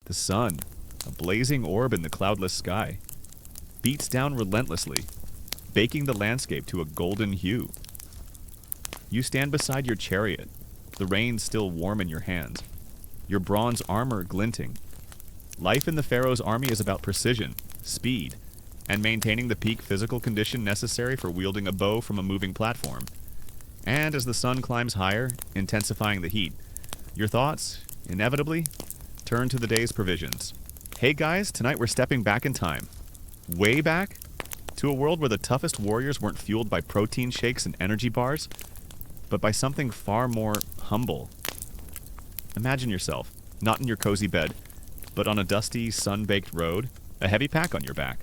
The sun, a blazing orb in the cloudless sky, beats down relentlessly, baking the landscape to a golden hue. You stand beside your chariot, the reins still warm in your hands, your bronze armor glinting. Life in the Pharaoh's army is about precision, speed, and maintaining the peak physical condition necessary for wielding a bow from a moving platform. And as the sun climbs higher, intensifying the heat, your thoughts, inevitably, turn to the day's provisions. Hey guys, tonight we're stepping back in time. Way back? To a world where the toughest warriors weren't fueled by protein shakes and energy bars, but by something far more humble. Imagine yourself, not in your cozy bed, but on a dusty, sun-baked road, a heavy pack on your back.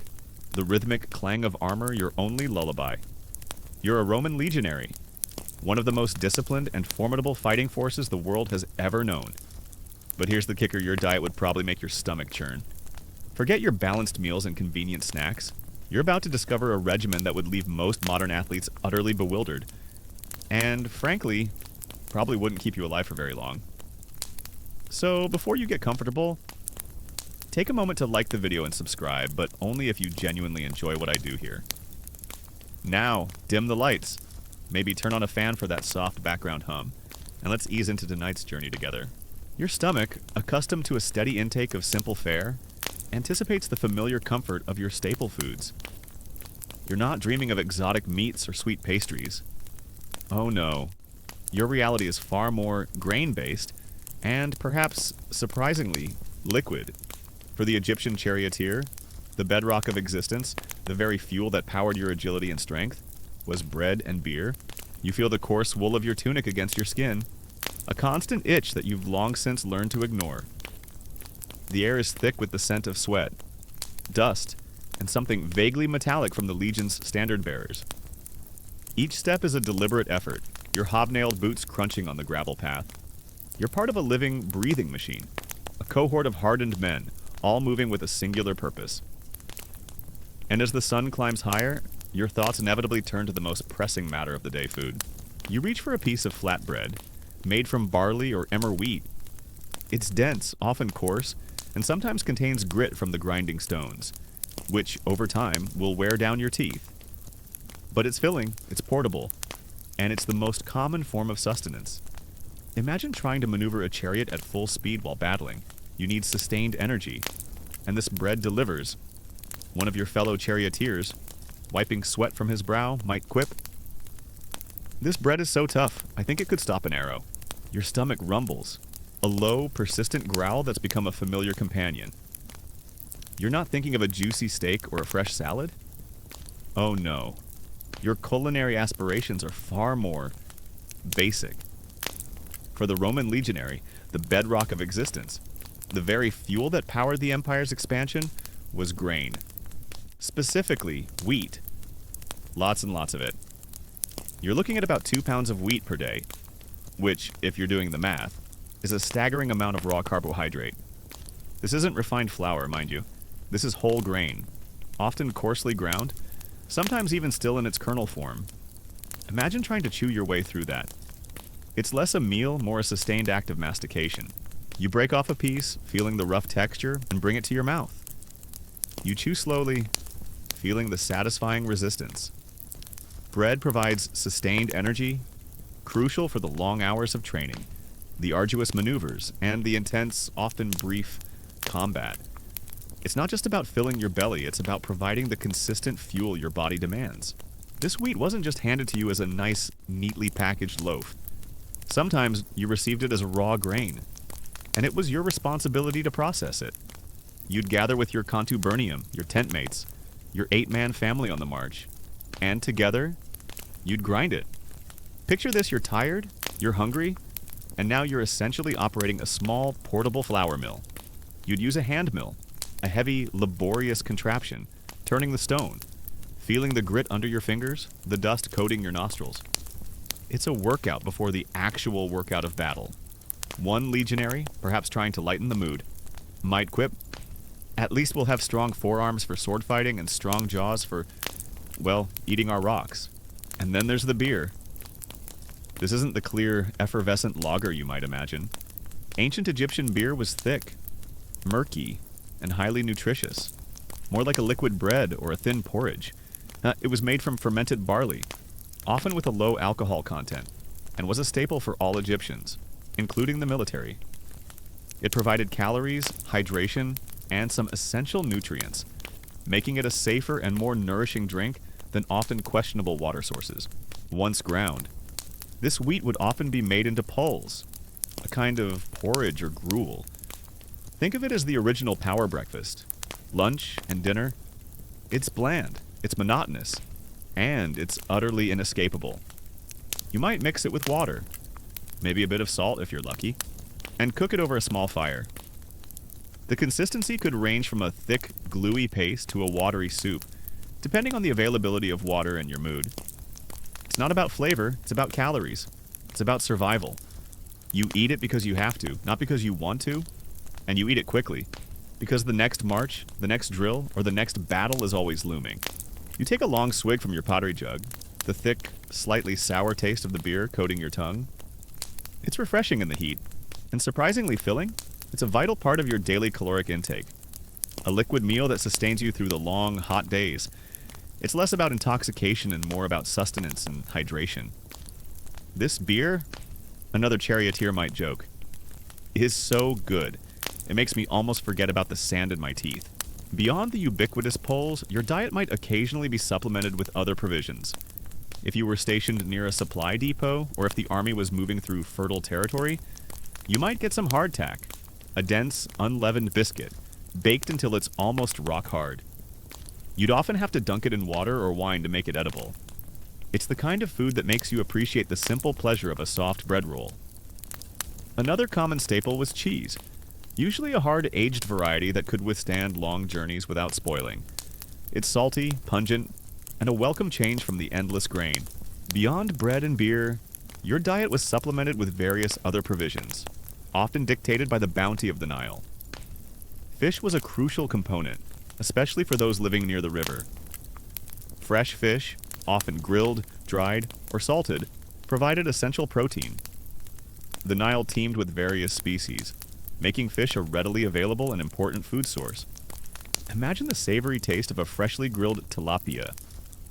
The rhythmic clang of armor your only lullaby. You're a Roman legionary, one of the most disciplined and formidable fighting forces the world has ever known. But here's the kicker: your diet would probably make your stomach churn. Forget your balanced meals and convenient snacks. You're about to discover a regimen that would leave most modern athletes utterly bewildered. And, frankly, probably wouldn't keep you alive for very long. So, before you get comfortable, take a moment to like the video and subscribe, but only if you genuinely enjoy what I do here. Now, dim the lights. Maybe turn on a fan for that soft background hum, and let's ease into tonight's journey together. Your stomach, accustomed to a steady intake of simple fare, anticipates the familiar comfort of your staple foods. You're not dreaming of exotic meats or sweet pastries. Oh no. Your reality is far more grain-based, and perhaps, surprisingly, liquid. For the Egyptian charioteer, the bedrock of existence, the very fuel that powered your agility and strength, was bread and beer. You feel the coarse wool of your tunic against your skin, a constant itch that you've long since learned to ignore. The air is thick with the scent of sweat, dust, and something vaguely metallic from the legion's standard bearers. Each step is a deliberate effort, your hobnailed boots crunching on the gravel path. You're part of a living, breathing machine, a cohort of hardened men, all moving with a singular purpose. And as the sun climbs higher, your thoughts inevitably turn to the most pressing matter of the day: food. You reach for a piece of flat bread, made from barley or emmer wheat. It's dense, often coarse, and sometimes contains grit from the grinding stones, which, over time, will wear down your teeth. But it's filling, it's portable, and it's the most common form of sustenance. Imagine trying to maneuver a chariot at full speed while battling. You need sustained energy, and this bread delivers. One of your fellow charioteers, wiping sweat from his brow, might quip, "This bread is so tough, I think it could stop an arrow." Your stomach rumbles, a low, persistent growl that's become a familiar companion. You're not thinking of a juicy steak or a fresh salad? Oh no. Your culinary aspirations are far more basic. For the Roman legionary, the bedrock of existence, the very fuel that powered the empire's expansion, was grain. Specifically, wheat. Lots and lots of it. You're looking at about 2 pounds of wheat per day, which, if you're doing the math, is a staggering amount of raw carbohydrate. This isn't refined flour, mind you. This is whole grain, often coarsely ground, sometimes even still in its kernel form. Imagine trying to chew your way through that. It's less a meal, more a sustained act of mastication. You break off a piece, feeling the rough texture, and bring it to your mouth. You chew slowly, feeling the satisfying resistance. Bread provides sustained energy, crucial for the long hours of training, the arduous maneuvers, and the intense, often brief, combat. It's not just about filling your belly, it's about providing the consistent fuel your body demands. This wheat wasn't just handed to you as a nice, neatly packaged loaf. Sometimes you received it as a raw grain, and it was your responsibility to process it. You'd gather with your contubernium, your tent mates, your 8-man family on the march, and together, you'd grind it. Picture this: you're tired, you're hungry, and now you're essentially operating a small, portable flour mill. You'd use a hand mill, a heavy, laborious contraption, turning the stone, feeling the grit under your fingers, the dust coating your nostrils. It's a workout before the actual workout of battle. One legionary, perhaps trying to lighten the mood, might quip, "At least we'll have strong forearms for sword fighting and strong jaws for, well, eating our rocks." And then there's the beer. This isn't the clear, effervescent lager you might imagine. Ancient Egyptian beer was thick, murky, and highly nutritious, more like a liquid bread or a thin porridge. It was made from fermented barley, often with a low alcohol content, and was a staple for all Egyptians, including the military. It provided calories, hydration, and some essential nutrients, making it a safer and more nourishing drink than often questionable water sources. Once ground, this wheat would often be made into pulse, a kind of porridge or gruel. Think of it as the original power breakfast. Lunch and dinner. It's bland, it's monotonous, and it's utterly inescapable. You might mix it with water, maybe a bit of salt if you're lucky, and cook it over a small fire. The consistency could range from a thick, gluey paste to a watery soup, depending on the availability of water and your mood. It's not about flavor, it's about calories. It's about survival. You eat it because you have to, not because you want to, and you eat it quickly, because the next march, the next drill, or the next battle is always looming. You take a long swig from your pottery jug, the thick, slightly sour taste of the beer coating your tongue. It's refreshing in the heat, and surprisingly filling. It's a vital part of your daily caloric intake. A liquid meal that sustains you through the long, hot days. It's less about intoxication and more about sustenance and hydration. This beer, another charioteer might joke, is so good. It makes me almost forget about the sand in my teeth. Beyond the ubiquitous poles, your diet might occasionally be supplemented with other provisions. If you were stationed near a supply depot, or if the army was moving through fertile territory, you might get some hardtack, a dense, unleavened biscuit, baked until it's almost rock hard. You'd often have to dunk it in water or wine to make it edible. It's the kind of food that makes you appreciate the simple pleasure of a soft bread roll. Another common staple was cheese, usually a hard-aged variety that could withstand long journeys without spoiling. It's salty, pungent, and a welcome change from the endless grain. Beyond bread and beer, your diet was supplemented with various other provisions, often dictated by the bounty of the Nile. Fish was a crucial component, especially for those living near the river. Fresh fish, often grilled, dried, or salted, provided essential protein. The Nile teemed with various species, making fish a readily available and important food source. Imagine the savory taste of a freshly grilled tilapia,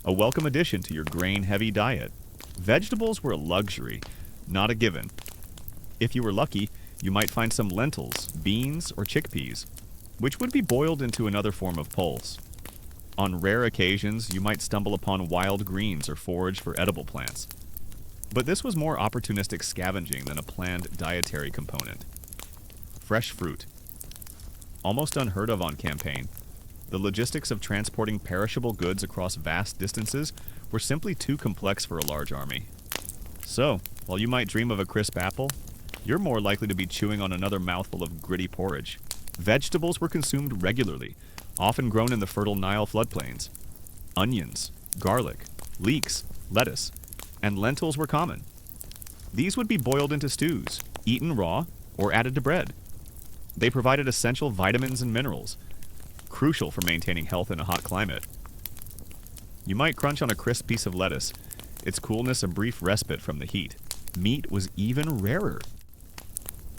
a welcome addition to your grain-heavy diet. Vegetables were a luxury, not a given. If you were lucky, you might find some lentils, beans, or chickpeas, which would be boiled into another form of pulse. On rare occasions, you might stumble upon wild greens or forage for edible plants. But this was more opportunistic scavenging than a planned dietary component. Fresh fruit. Almost unheard of on campaign, the logistics of transporting perishable goods across vast distances were simply too complex for a large army. So, while you might dream of a crisp apple, you're more likely to be chewing on another mouthful of gritty porridge. Vegetables were consumed regularly, often grown in the fertile Nile floodplains. Onions, garlic, leeks, lettuce, and lentils were common. These would be boiled into stews, eaten raw, or added to bread. They provided essential vitamins and minerals, crucial for maintaining health in a hot climate. You might crunch on a crisp piece of lettuce, its coolness a brief respite from the heat. Meat was even rarer.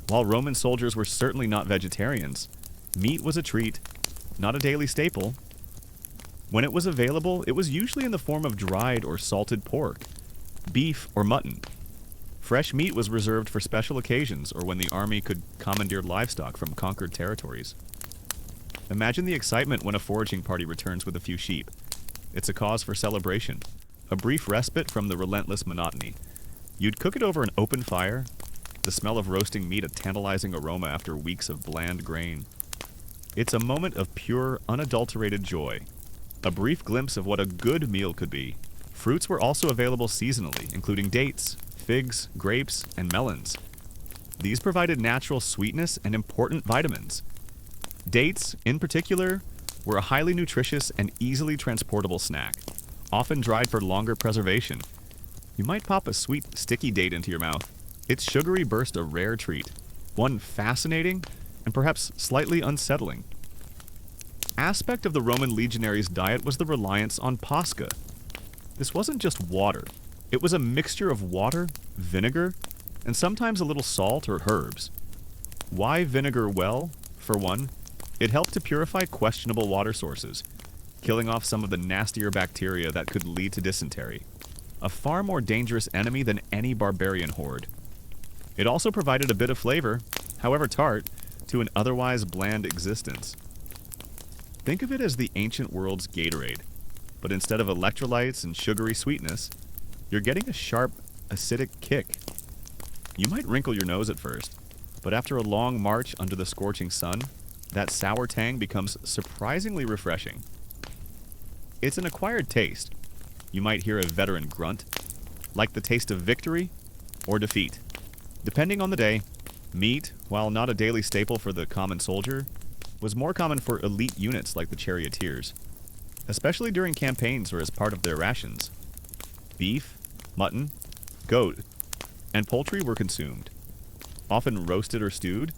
While Roman soldiers were certainly not vegetarians, meat was a treat, not a daily staple. When it was available, it was usually in the form of dried or salted pork, beef, or mutton. Fresh meat was reserved for special occasions or when the army could commandeer livestock from conquered territories. Imagine the excitement when a foraging party returns with a few sheep. It's a cause for celebration, a brief respite from the relentless monotony. You'd cook it over an open fire, the smell of roasting meat a tantalizing aroma after weeks of bland grain. It's a moment of pure, unadulterated joy, a brief glimpse of what a good meal could be. Fruits were also available seasonally, including dates, figs, grapes, and melons. These provided natural sweetness and important vitamins. Dates, in particular, were a highly nutritious and easily transportable snack, often dried for longer preservation. You might pop a sweet, sticky date into your mouth. Its sugary burst a rare treat, one fascinating and perhaps slightly unsettling. Aspect of the Roman legionaries' diet was the reliance on pasca. This wasn't just water. It was a mixture of water, vinegar, and sometimes a little salt or herbs. Why vinegar? Well, for one, It helped to purify questionable water sources, killing off some of the nastier bacteria that could lead to dysentery, a far more dangerous enemy than any barbarian horde. It also provided a bit of flavor, however tart, to an otherwise bland existence. Think of it as the ancient world's Gatorade, but instead of electrolytes and sugary sweetness, you're getting a sharp, acidic kick. You might wrinkle your nose at first, but after a long march under the scorching sun, that sour tang becomes surprisingly refreshing. It's an acquired taste. You might hear a veteran grunt, like the taste of victory or defeat. Depending on the day, meat, while not a daily staple for the common soldier, was more common for elite units like the charioteers, especially during campaigns or as part of their rations. Beef, mutton, goat, and poultry were consumed, often roasted or stewed.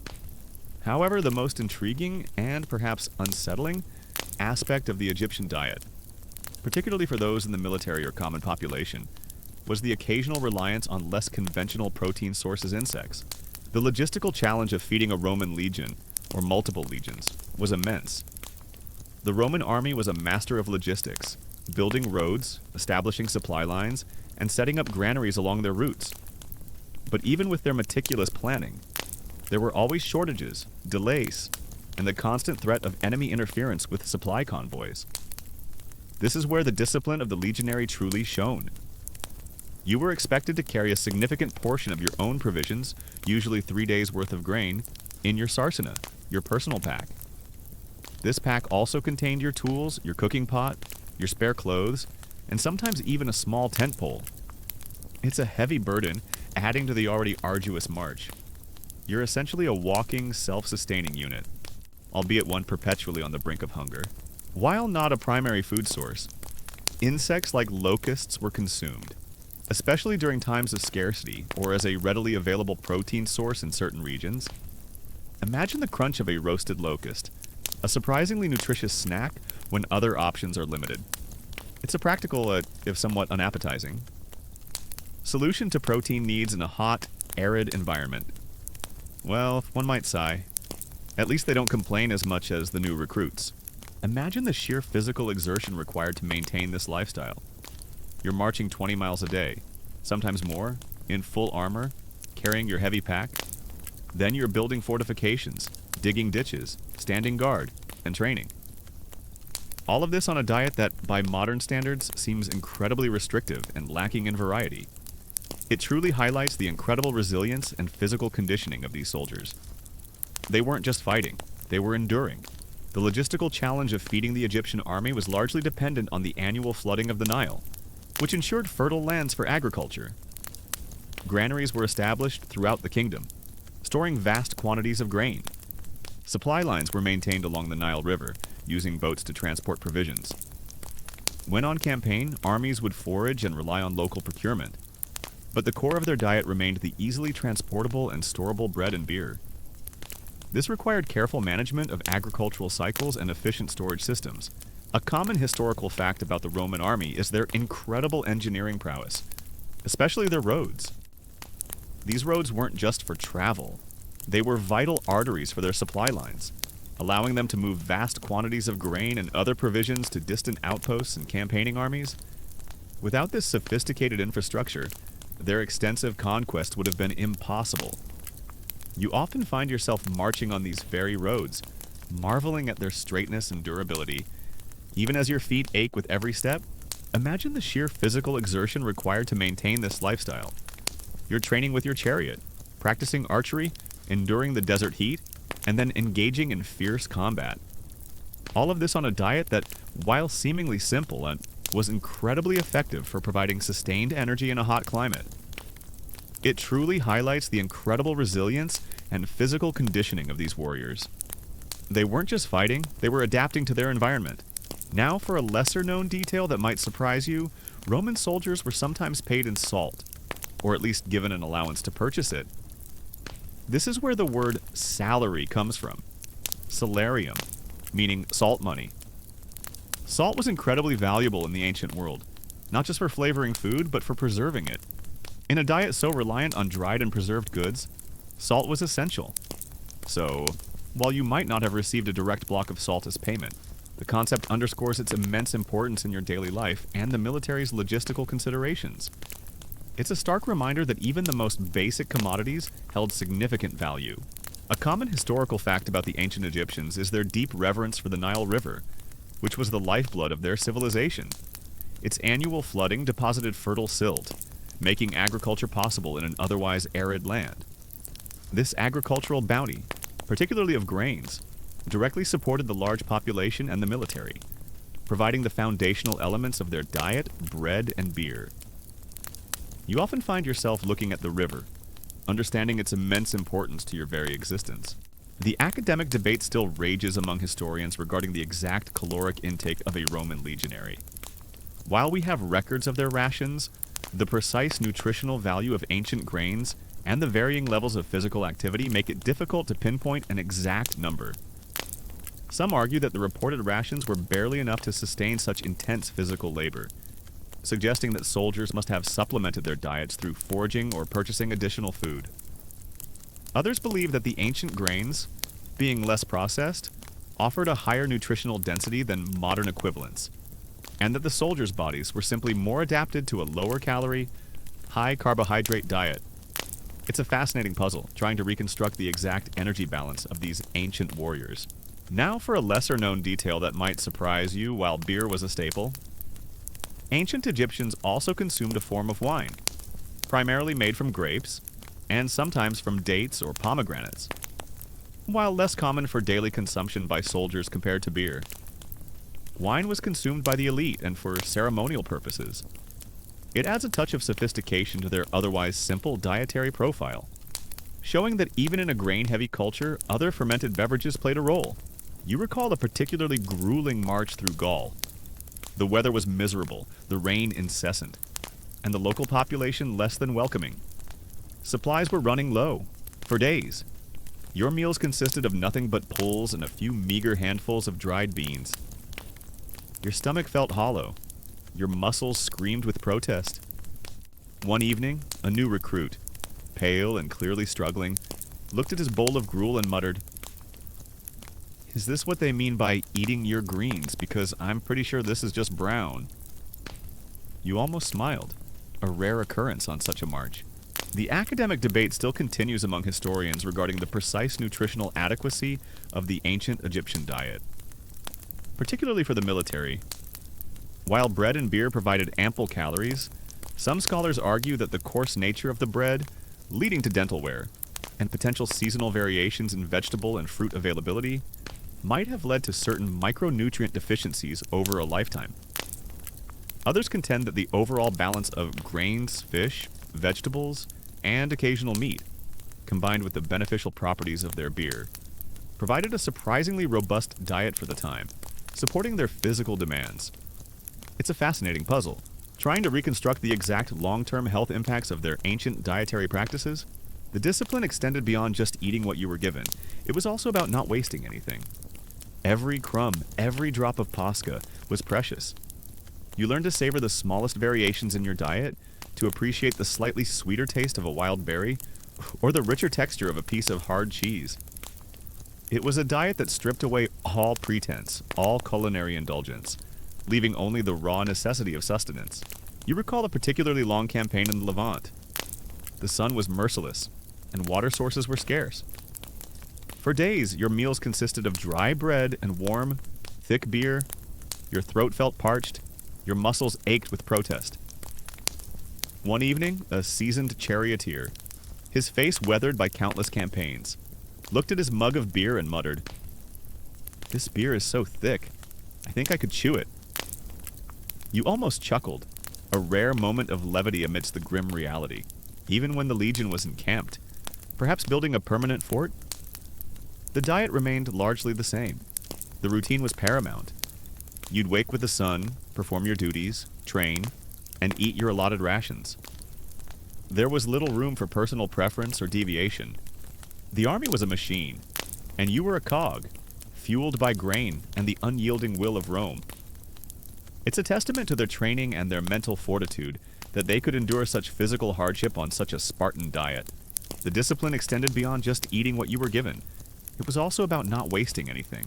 However, the most intriguing and perhaps unsettling aspect of the Egyptian diet, particularly for those in the military or common population, was the occasional reliance on less conventional protein sources insects. The logistical challenge of feeding a Roman legion, or multiple legions, was immense. The Roman army was a master of logistics, building roads, establishing supply lines, and setting up granaries along their routes. But even with their meticulous planning, there were always shortages, delays, and the constant threat of enemy interference with supply convoys. This is where the discipline of the legionary truly shone. You were expected to carry a significant portion of your own provisions, usually 3 days' worth of grain, in your sarsana, your personal pack. This pack also contained your tools, your cooking pot, your spare clothes, and sometimes even a small tent pole. It's a heavy burden, adding to the already arduous march. You're essentially a walking, self-sustaining unit, albeit one perpetually on the brink of hunger. While not a primary food source, insects like locusts were consumed, especially during times of scarcity or as a readily available protein source in certain regions. Imagine the crunch of a roasted locust, a surprisingly nutritious snack when other options are limited. It's a practical, if somewhat unappetizing, solution to protein needs in a hot, arid environment. Well, one might sigh. At least they don't complain as much as the new recruits. Imagine the sheer physical exertion required to maintain this lifestyle. You're marching 20 miles a day, sometimes more, in full armor, carrying your heavy pack. Then you're building fortifications, digging ditches, standing guard, and training. All of this on a diet that, by modern standards, seems incredibly restrictive and lacking in variety. It truly highlights the incredible resilience and physical conditioning of these soldiers. They weren't just fighting, they were enduring. The logistical challenge of feeding the Egyptian army was largely dependent on the annual flooding of the Nile, which ensured fertile lands for agriculture. Granaries were established throughout the kingdom, storing vast quantities of grain. Supply lines were maintained along the Nile River, using boats to transport provisions. When on campaign, armies would forage and rely on local procurement, but the core of their diet remained the easily transportable and storable bread and beer. This required careful management of agricultural cycles and efficient storage systems. A common historical fact about the Roman army is their incredible engineering prowess, especially their roads. These roads weren't just for travel. They were vital arteries for their supply lines, allowing them to move vast quantities of grain and other provisions to distant outposts and campaigning armies. Without this sophisticated infrastructure, their extensive conquest would have been impossible. You often find yourself marching on these very roads, marveling at their straightness and durability. Even as your feet ache with every step, imagine the sheer physical exertion required to maintain this lifestyle. You're training with your chariot, practicing archery, enduring the desert heat, and then engaging in fierce combat. All of this on a diet that, while seemingly simple, was incredibly effective for providing sustained energy in a hot climate. It truly highlights the incredible resilience and physical conditioning of these warriors. They weren't just fighting, they were adapting to their environment. Now, for a lesser-known detail that might surprise you, Roman soldiers were sometimes paid in salt, or at least given an allowance to purchase it. This is where the word salary comes from. Salarium, meaning salt money. Salt was incredibly valuable in the ancient world, not just for flavoring food, but for preserving it. In a diet so reliant on dried and preserved goods, salt was essential. So, While you might not have received a direct block of salt as payment, the concept underscores its immense importance in your daily life and the military's logistical considerations. It's a stark reminder that even the most basic commodities held significant value. A common historical fact about the ancient Egyptians is their deep reverence for the Nile River, which was the lifeblood of their civilization. Its annual flooding deposited fertile silt, making agriculture possible in an otherwise arid land. This agricultural bounty, particularly of grains, directly supported the large population and the military, providing the foundational elements of their diet, bread, and beer. You often find yourself looking at the river, understanding its immense importance to your very existence. The academic debate still rages among historians regarding the exact caloric intake of a Roman legionary. While we have records of their rations, the precise nutritional value of ancient grains and the varying levels of physical activity make it difficult to pinpoint an exact number. Some argue that the reported rations were barely enough to sustain such intense physical labor, suggesting that soldiers must have supplemented their diets through foraging or purchasing additional food. Others believe that the ancient grains, being less processed, offered a higher nutritional density than modern equivalents, and that the soldiers' bodies were simply more adapted to a lower calorie, high carbohydrate diet. It's a fascinating puzzle, trying to reconstruct the exact energy balance of these ancient warriors. Now for a lesser-known detail that might surprise you. While beer was a staple, ancient Egyptians also consumed a form of wine, primarily made from grapes, and sometimes from dates or pomegranates. While less common for daily consumption by soldiers compared to beer, wine was consumed by the elite and for ceremonial purposes. It adds a touch of sophistication to their otherwise simple dietary profile, showing that even in a grain-heavy culture, other fermented beverages played a role. You recall a particularly grueling march through Gaul. The weather was miserable, the rain incessant, and the local population less than welcoming. Supplies were running low, for days. Your meals consisted of nothing but pulls and a few meager handfuls of dried beans. Your stomach felt hollow. Your muscles screamed with protest. One evening, a new recruit, pale and clearly struggling, looked at his bowl of gruel and muttered, "Is this what they mean by eating your greens? Because I'm pretty sure this is just brown." You almost smiled, a rare occurrence on such a march. The academic debate still continues among historians regarding the precise nutritional adequacy of the ancient Egyptian diet, particularly for the military. While bread and beer provided ample calories, some scholars argue that the coarse nature of the bread, leading to dental wear, and potential seasonal variations in vegetable and fruit availability, might have led to certain micronutrient deficiencies over a lifetime. Others contend that the overall balance of grains, fish, vegetables, and occasional meat, combined with the beneficial properties of their beer, provided a surprisingly robust diet for the time, supporting their physical demands. It's a fascinating puzzle, trying to reconstruct the exact long-term health impacts of their ancient dietary practices. The discipline extended beyond just eating what you were given. It was also about not wasting anything. Every crumb, every drop of pasca was precious. You learned to savor the smallest variations in your diet, to appreciate the slightly sweeter taste of a wild berry, or the richer texture of a piece of hard cheese. It was a diet that stripped away all pretense, all culinary indulgence, leaving only the raw necessity of sustenance. You recall a particularly long campaign in the Levant. The sun was merciless, and water sources were scarce. For days, your meals consisted of dry bread and warm, thick beer. Your throat felt parched. Your muscles ached with protest. One evening, a seasoned charioteer, his face weathered by countless campaigns, looked at his mug of beer and muttered, "This beer is so thick, I think I could chew it." You almost chuckled, a rare moment of levity amidst the grim reality, even when the legion was encamped, perhaps building a permanent fort. The diet remained largely the same. The routine was paramount. You'd wake with the sun, perform your duties, train, and eat your allotted rations. There was little room for personal preference or deviation. The army was a machine, and you were a cog, fueled by grain and the unyielding will of Rome. It's a testament to their training and their mental fortitude that they could endure such physical hardship on such a Spartan diet. The discipline extended beyond just eating what you were given. It was also about not wasting anything.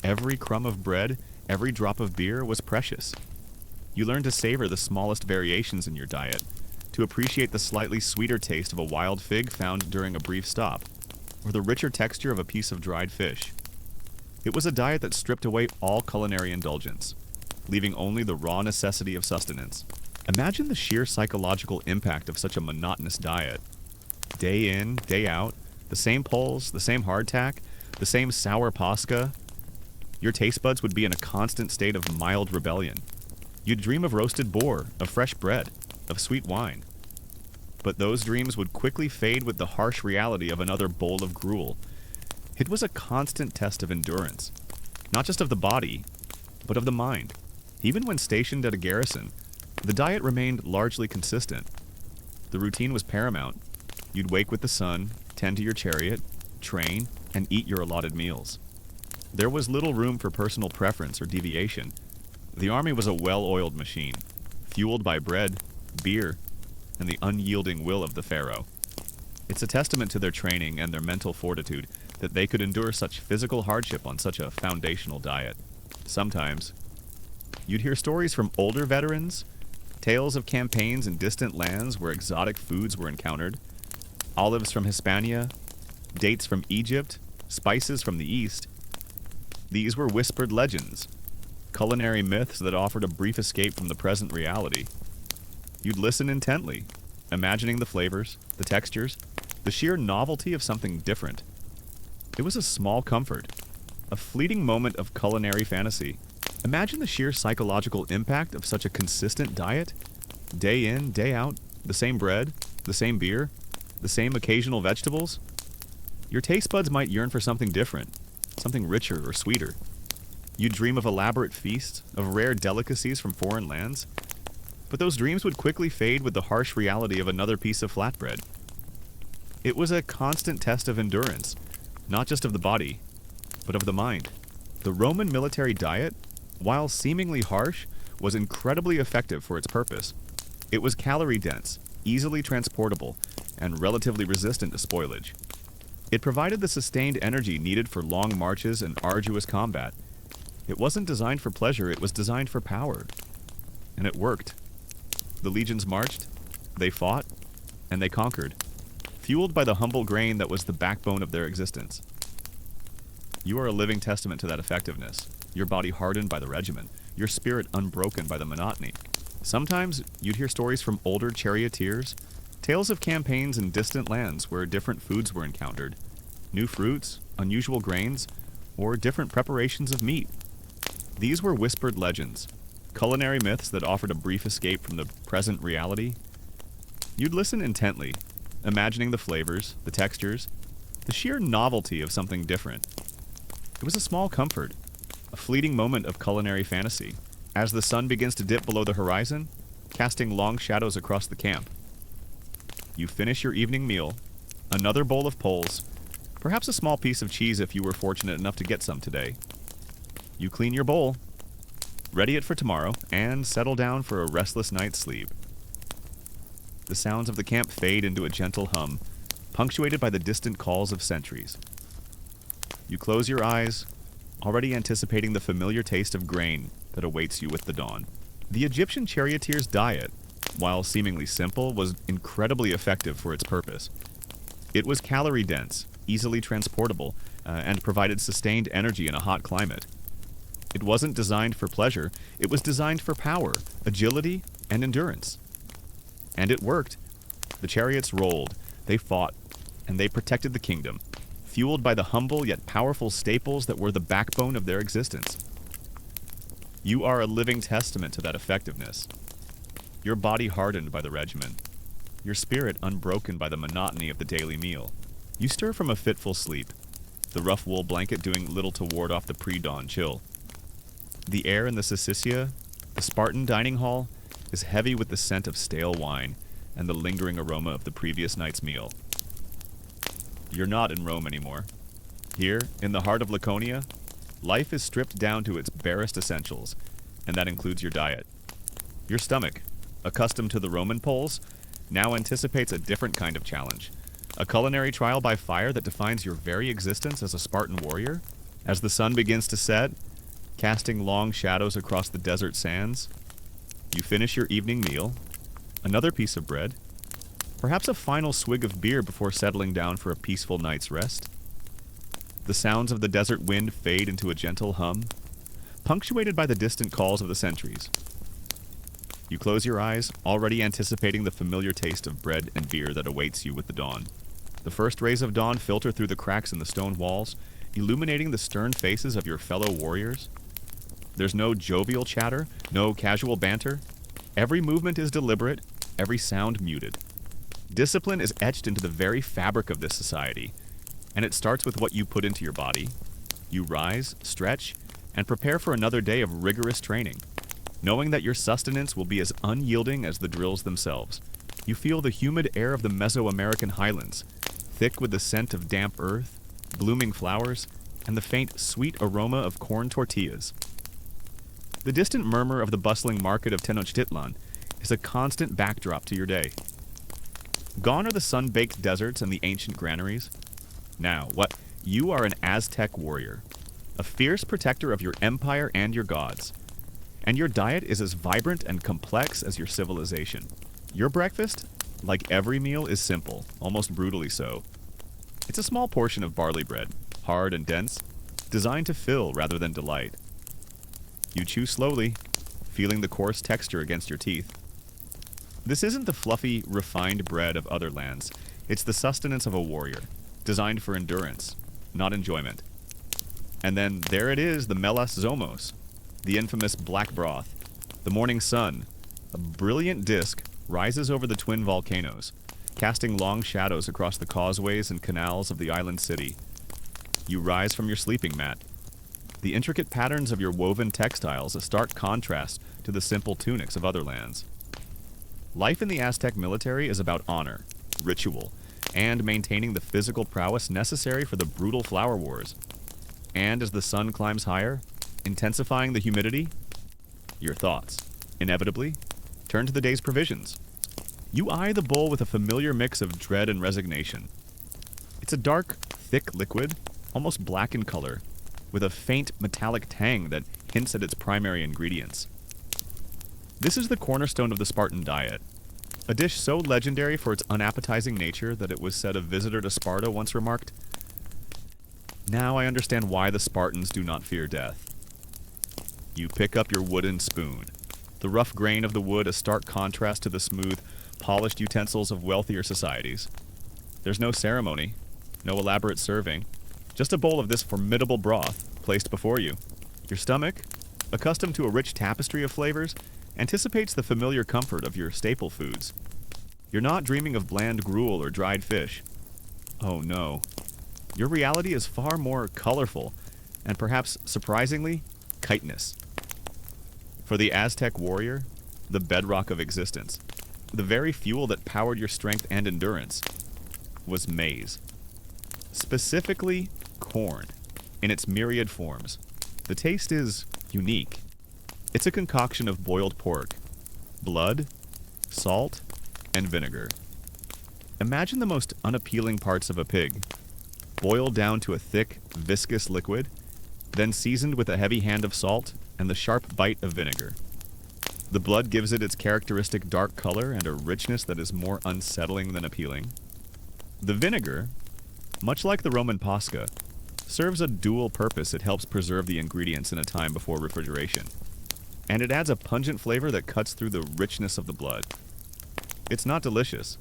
Every crumb of bread, every drop of beer was precious. You learned to savor the smallest variations in your diet, to appreciate the slightly sweeter taste of a wild fig found during a brief stop, or the richer texture of a piece of dried fish. It was a diet that stripped away all culinary indulgence, leaving only the raw necessity of sustenance. Imagine the sheer psychological impact of such a monotonous diet. Day in, day out, the same poles, the same hardtack, the same sour pasca. Your taste buds would be in a constant state of mild rebellion. You'd dream of roasted boar, of fresh bread, of sweet wine. But those dreams would quickly fade with the harsh reality of another bowl of gruel. It was a constant test of endurance, not just of the body, but of the mind. Even when stationed at a garrison, the diet remained largely consistent. The routine was paramount. You'd wake with the sun, tend to your chariot, train, and eat your allotted meals. There was little room for personal preference or deviation. The army was a well-oiled machine, fueled by bread, beer, and the unyielding will of the pharaoh. It's a testament to their training and their mental fortitude that they could endure such physical hardship on such a foundational diet. Sometimes, you'd hear stories from older veterans, tales of campaigns in distant lands where exotic foods were encountered, olives from Hispania, dates from Egypt, spices from the East. These were whispered legends, culinary myths that offered a brief escape from the present reality. You'd listen intently, imagining the flavors, the textures, the sheer novelty of something different. It was a small comfort, a fleeting moment of culinary fantasy. Imagine the sheer psychological impact of such a consistent diet. Day in, day out, the same bread, the same beer, the same occasional vegetables. Your taste buds might yearn for something different, something richer or sweeter. You'd dream of elaborate feasts, of rare delicacies from foreign lands. But those dreams would quickly fade with the harsh reality of another piece of flatbread. It was a constant test of endurance, not just of the body, but of the mind. The Roman military diet, while seemingly harsh, was incredibly effective for its purpose. It was calorie-dense, easily transportable, and relatively resistant to spoilage. It provided the sustained energy needed for long marches and arduous combat. It wasn't designed for pleasure, it was designed for power. And it worked. The legions marched, they fought, and they conquered, fueled by the humble grain that was the backbone of their existence. You are a living testament to that effectiveness, your body hardened by the regimen, your spirit unbroken by the monotony. Sometimes you'd hear stories from older charioteers, tales of campaigns in distant lands where different foods were encountered, new fruits, unusual grains, or different preparations of meat. These were whispered legends, culinary myths that offered a brief escape from the present reality. You'd listen intently, imagining the flavors, the textures, the sheer novelty of something different. It was a small comfort, a fleeting moment of culinary fantasy, as the sun begins to dip below the horizon, casting long shadows across the camp. You finish your evening meal, another bowl of poles, perhaps a small piece of cheese if you were fortunate enough to get some today. You clean your bowl, ready it for tomorrow, and settle down for a restless night's sleep. The sounds of the camp fade into a gentle hum, punctuated by the distant calls of sentries. You close your eyes, already anticipating the familiar taste of grain that awaits you with the dawn. The Egyptian charioteer's diet, while seemingly simple, was incredibly effective for its purpose. It was calorie-dense, easily transportable, and provided sustained energy in a hot climate. It wasn't designed for pleasure, it was designed for power, agility, and endurance. And it worked. The chariots rolled, they fought, and they protected the kingdom, fueled by the humble yet powerful staples that were the backbone of their existence. You are a living testament to that effectiveness. Your body hardened by the regimen, your spirit unbroken by the monotony of the daily meal. You stir from a fitful sleep, the rough wool blanket doing little to ward off the pre-dawn chill. The air in the Syssitia, the Spartan dining hall, is heavy with the scent of stale wine and the lingering aroma of the previous night's meal. You're not in Rome anymore. Here, in the heart of Laconia, life is stripped down to its barest essentials, and that includes your diet. Your stomach, accustomed to the Roman poles, now anticipates a different kind of challenge, A culinary trial by fire that defines your very existence as a Spartan warrior? As the sun begins to set, casting long shadows across the desert sands, you finish your evening meal, another piece of bread, perhaps a final swig of beer before settling down for a peaceful night's rest. The sounds of the desert wind fade into a gentle hum, punctuated by the distant calls of the sentries. You close your eyes, already anticipating the familiar taste of bread and beer that awaits you with the dawn. The first rays of dawn filter through the cracks in the stone walls, illuminating the stern faces of your fellow warriors. There's no jovial chatter, no casual banter. Every movement is deliberate, every sound muted. Discipline is etched into the very fabric of this society, and it starts with what you put into your body. You rise, stretch, and prepare for another day of rigorous training, knowing that your sustenance will be as unyielding as the drills themselves. You feel the humid air of the Mesoamerican highlands, thick with the scent of damp earth, blooming flowers, and the faint, sweet aroma of corn tortillas. The distant murmur of the bustling market of Tenochtitlan is a constant backdrop to your day. Gone are the sun-baked deserts and the ancient granaries. Now, what? You are an Aztec warrior, a fierce protector of your empire and your gods. And your diet is as vibrant and complex as your civilization. Your breakfast, like every meal, is simple, almost brutally so. It's a small portion of barley bread, hard and dense, designed to fill rather than delight. You chew slowly, feeling the coarse texture against your teeth. This isn't the fluffy, refined bread of other lands. It's the sustenance of a warrior, designed for endurance, not enjoyment. And then there it is, the melas zomos, the infamous black broth. The morning sun, a brilliant disk, rises over the twin volcanoes, casting long shadows across the causeways and canals of the island city. You rise from your sleeping mat. The intricate patterns of your woven textiles a stark contrast to the simple tunics of other lands. Life in the Aztec military is about honor, ritual, and maintaining the physical prowess necessary for the brutal flower wars. And as the sun climbs higher, intensifying the humidity, your thoughts, inevitably, turn to the day's provisions. You eye the bowl with a familiar mix of dread and resignation. It's a dark, thick liquid, almost black in color, with a faint metallic tang that hints at its primary ingredients. This is the cornerstone of the Spartan diet, a dish so legendary for its unappetizing nature that it was said a visitor to Sparta once remarked, "Now I understand why the Spartans do not fear death." You pick up your wooden spoon, the rough grain of the wood a stark contrast to the smooth, polished utensils of wealthier societies. There's no ceremony, no elaborate serving, just a bowl of this formidable broth placed before you. Your stomach, accustomed to a rich tapestry of flavors, anticipates the familiar comfort of your staple foods. You're not dreaming of bland gruel or dried fish. Oh no. Your reality is far more colorful, and perhaps surprisingly, chitinous. For the Aztec warrior, the bedrock of existence, the very fuel that powered your strength and endurance, was maize. Specifically, corn, in its myriad forms. The taste is unique. It's a concoction of boiled pork, blood, salt, and vinegar. Imagine the most unappealing parts of a pig, boiled down to a thick, viscous liquid, then seasoned with a heavy hand of salt and the sharp bite of vinegar. The blood gives it its characteristic dark color and a richness that is more unsettling than appealing. The vinegar, much like the Roman Pascha, serves a dual purpose. It helps preserve the ingredients in a time before refrigeration, and it adds a pungent flavor that cuts through the richness of the blood. It's not delicious.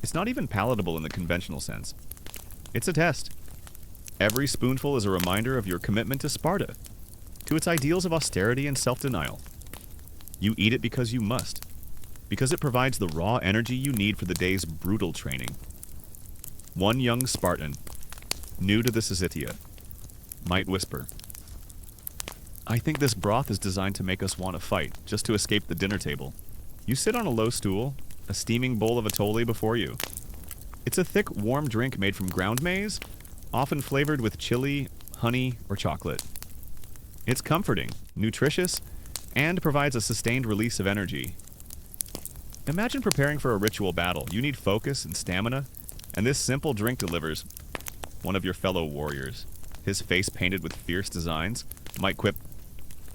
It's not even palatable in the conventional sense. It's a test. Every spoonful is a reminder of your commitment to Sparta, to its ideals of austerity and self-denial. You eat it because you must, because it provides the raw energy you need for the day's brutal training. One young Spartan, new to the Syssitia, might whisper, "I think this broth is designed to make us want to fight, just to escape the dinner table." You sit on a low stool, a steaming bowl of atole before you. It's a thick, warm drink made from ground maize, often flavored with chili, honey, or chocolate. It's comforting, nutritious, and provides a sustained release of energy. Imagine preparing for a ritual battle. You need focus and stamina, And this simple drink delivers. One of your fellow warriors, his face painted with fierce designs, might quip,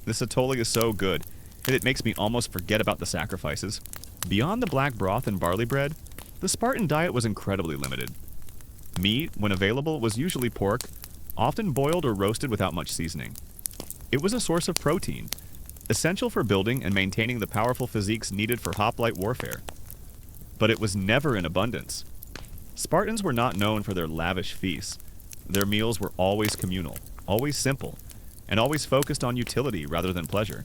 "This atoli is so good, it makes me almost forget about the sacrifices." Beyond the black broth and barley bread, the Spartan diet was incredibly limited. Meat, when available, was usually pork, often boiled or roasted without much seasoning. It was a source of protein, essential for building and maintaining the powerful physiques needed for hoplite warfare. But it was never in abundance. Spartans were not known for their lavish feasts. Their meals were always communal, always simple, and always focused on utility rather than pleasure.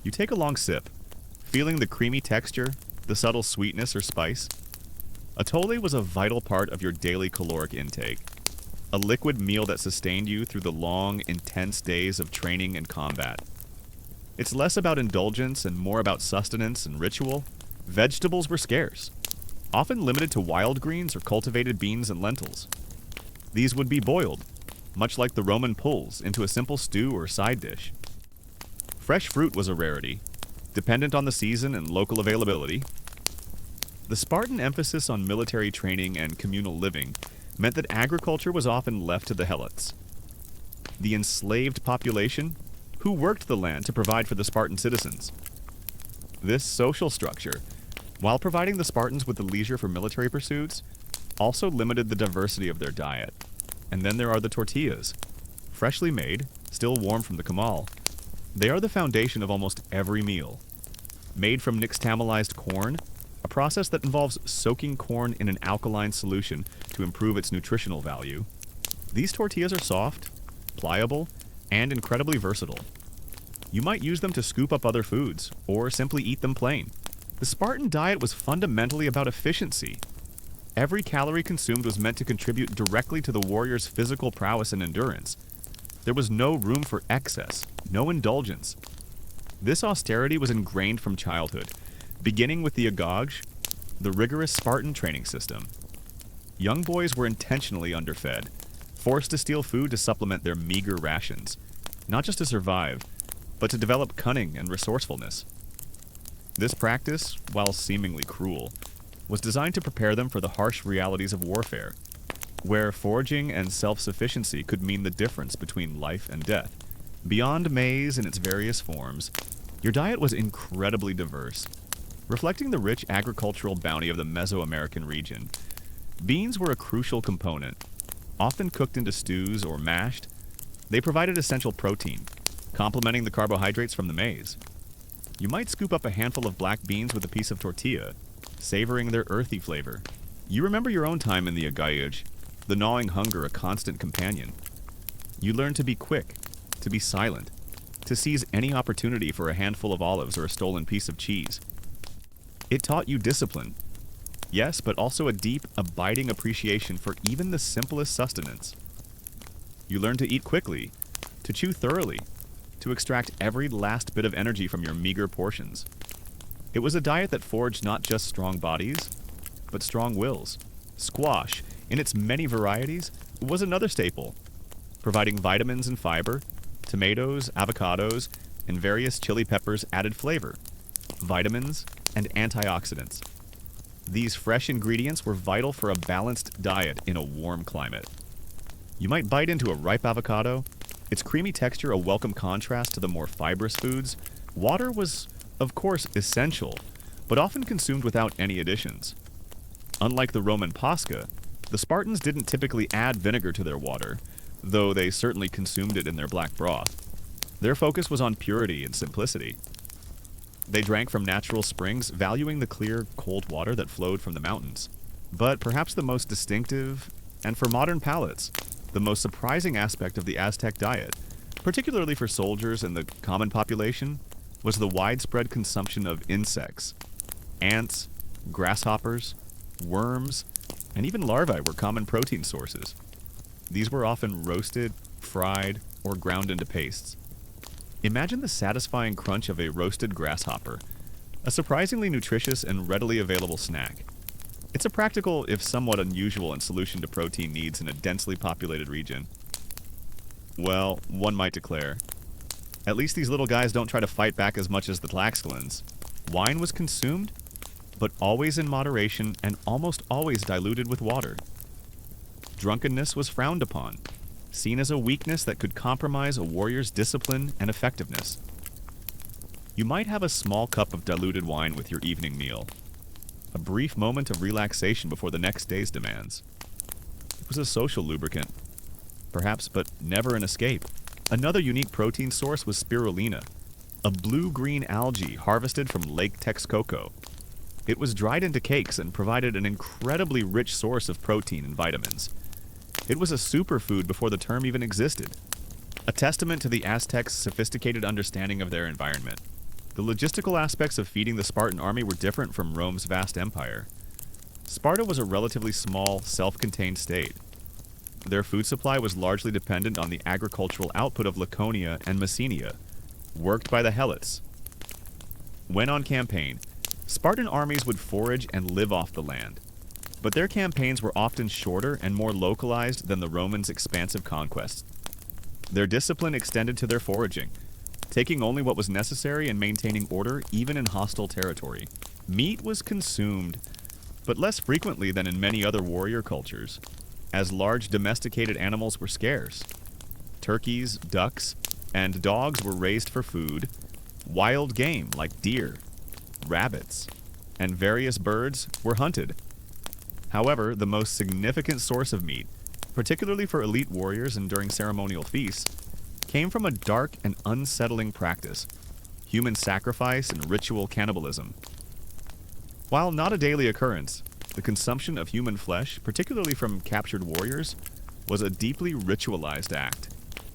You take a long sip, feeling the creamy texture, the subtle sweetness or spice. Atoli was a vital part of your daily caloric intake, a liquid meal that sustained you through the long, intense days of training and combat. It's less about indulgence and more about sustenance and ritual. Vegetables were scarce, often limited to wild greens or cultivated beans and lentils. These would be boiled, much like the Roman pulse, into a simple stew or side dish. Fresh fruit was a rarity, dependent on the season and local availability. The Spartan emphasis on military training and communal living meant that agriculture was often left to the helots. The enslaved population, who worked the land to provide for the Spartan citizens. This social structure, while providing the Spartans with the leisure for military pursuits, also limited the diversity of their diet. And then there are the tortillas. Freshly made, still warm from the kamal. They are the foundation of almost every meal. Made from nixtamalized corn, a process that involves soaking corn in an alkaline solution to improve its nutritional value. These tortillas are soft, pliable, and incredibly versatile. You might use them to scoop up other foods, or simply eat them plain. The Spartan diet was fundamentally about efficiency. Every calorie consumed was meant to contribute directly to the warrior's physical prowess and endurance. There was no room for excess, no indulgence. This austerity was ingrained from childhood, beginning with the agage, the rigorous Spartan training system. Young boys were intentionally underfed, forced to steal food to supplement their meager rations, not just to survive, but to develop cunning and resourcefulness. This practice, while seemingly cruel, was designed to prepare them for the harsh realities of warfare, where foraging and self-sufficiency could mean the difference between life and death. Beyond maize in its various forms, your diet was incredibly diverse, reflecting the rich agricultural bounty of the Mesoamerican region. Beans were a crucial component, often cooked into stews or mashed. They provided essential protein, complementing the carbohydrates from the maize. You might scoop up a handful of black beans with a piece of tortilla, savoring their earthy flavor. You remember your own time in the agayuj, the gnawing hunger a constant companion. You learned to be quick, to be silent, to seize any opportunity for a handful of olives or a stolen piece of cheese. It taught you discipline, yes, but also a deep, abiding appreciation for even the simplest sustenance. You learned to eat quickly, to chew thoroughly, to extract every last bit of energy from your meager portions. It was a diet that forged not just strong bodies, but strong wills. Squash, in its many varieties, was another staple, providing vitamins and fiber. Tomatoes, avocados, and various chili peppers added flavor, vitamins, and antioxidants. These fresh ingredients were vital for a balanced diet in a warm climate. You might bite into a ripe avocado, its creamy texture a welcome contrast to the more fibrous foods. Water was, of course, essential, but often consumed without any additions. Unlike the Roman pasca, the Spartans didn't typically add vinegar to their water, though they certainly consumed it in their black broth. Their focus was on purity and simplicity. They drank from natural springs, valuing the clear, cold water that flowed from the mountains. But perhaps the most distinctive, and for modern palates, the most surprising aspect of the Aztec diet, particularly for soldiers and the common population, was the widespread consumption of insects. Ants, grasshoppers, worms, and even larvae were common protein sources. These were often roasted, fried, or ground into pastes. Imagine the satisfying crunch of a roasted grasshopper, a surprisingly nutritious and readily available snack. It's a practical, if somewhat unusual, solution to protein needs in a densely populated region. Well, one might declare, at least these little guys don't try to fight back as much as the Tlaxcalans. Wine was consumed, but always in moderation and almost always diluted with water. drunkenness was frowned upon, seen as a weakness that could compromise a warrior's discipline and effectiveness. You might have a small cup of diluted wine with your evening meal, a brief moment of relaxation before the next day's demands. It was a social lubricant, perhaps, but never an escape. Another unique protein source was spirulina, a blue-green algae harvested from Lake Texcoco. It was dried into cakes and provided an incredibly rich source of protein and vitamins. It was a superfood before the term even existed, a testament to the Aztecs' sophisticated understanding of their environment. The logistical aspects of feeding the Spartan army were different from Rome's vast empire. Sparta was a relatively small, self-contained state. Their food supply was largely dependent on the agricultural output of Laconia and Messenia, worked by the Helots. When on campaign, Spartan armies would forage and live off the land, but their campaigns were often shorter and more localized than the Romans' expansive conquests. Their discipline extended to their foraging, taking only what was necessary and maintaining order even in hostile territory. Meat was consumed, but less frequently than in many other warrior cultures, as large domesticated animals were scarce. Turkeys, ducks, and dogs were raised for food. Wild game like deer, rabbits, and various birds were hunted. However, the most significant source of meat, particularly for elite warriors and during ceremonial feasts, came from a dark and unsettling practice: human sacrifice and ritual cannibalism. While not a daily occurrence, the consumption of human flesh, particularly from captured warriors, was a deeply ritualized act,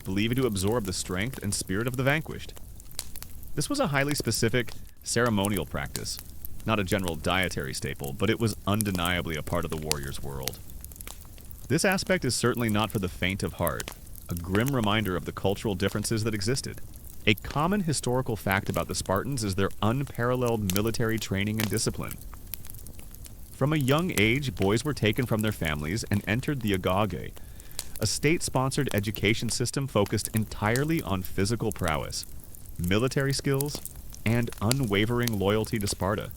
believed to absorb the strength and spirit of the vanquished. This was a highly specific, ceremonial practice, not a general dietary staple, but it was undeniably a part of the warrior's world. This aspect is certainly not for the faint of heart, a grim reminder of the cultural differences that existed. A common historical fact about the Spartans is their unparalleled military training and discipline. From a young age, boys were taken from their families and entered the agage, a state-sponsored education system focused entirely on physical prowess, military skills, and unwavering loyalty to Sparta.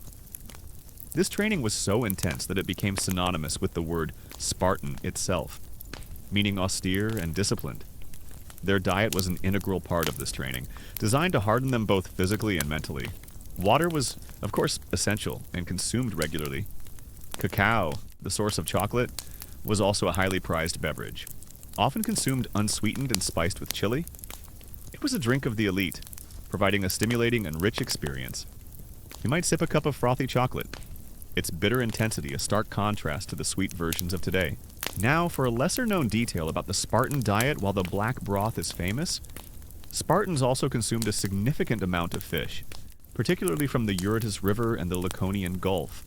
This training was so intense that it became synonymous with the word Spartan itself, meaning austere and disciplined. Their diet was an integral part of this training, designed to harden them both physically and mentally. Water was, of course, essential and consumed regularly. Cacao, the source of chocolate, was also a highly prized beverage, often consumed unsweetened and spiced with chili. It was a drink of the elite, providing a stimulating and rich experience. You might sip a cup of frothy chocolate, its bitter intensity a stark contrast to the sweet versions of today. Now, for a lesser-known detail about the Spartan diet. While the black broth is famous, Spartans also consumed a significant amount of fish, particularly from the Eurotas River and the Laconian Gulf.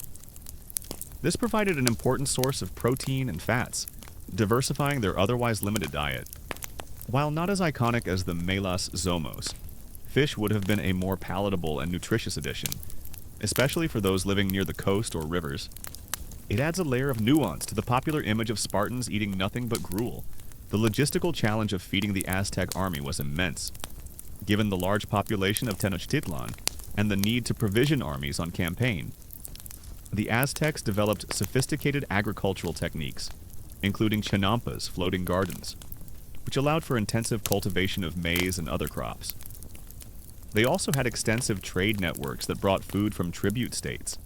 This provided an important source of protein and fats, diversifying their otherwise limited diet. While not as iconic as the melas zomos, fish would have been a more palatable and nutritious addition, especially for those living near the coast or rivers. It adds a layer of nuance to the popular image of Spartans eating nothing but gruel. The logistical challenge of feeding the Aztec army was immense, given the large population of Tenochtitlan and the need to provision armies on campaign. The Aztecs developed sophisticated agricultural techniques, including chinampas, floating gardens, which allowed for intensive cultivation of maize and other crops. They also had extensive trade networks that brought food from tribute states.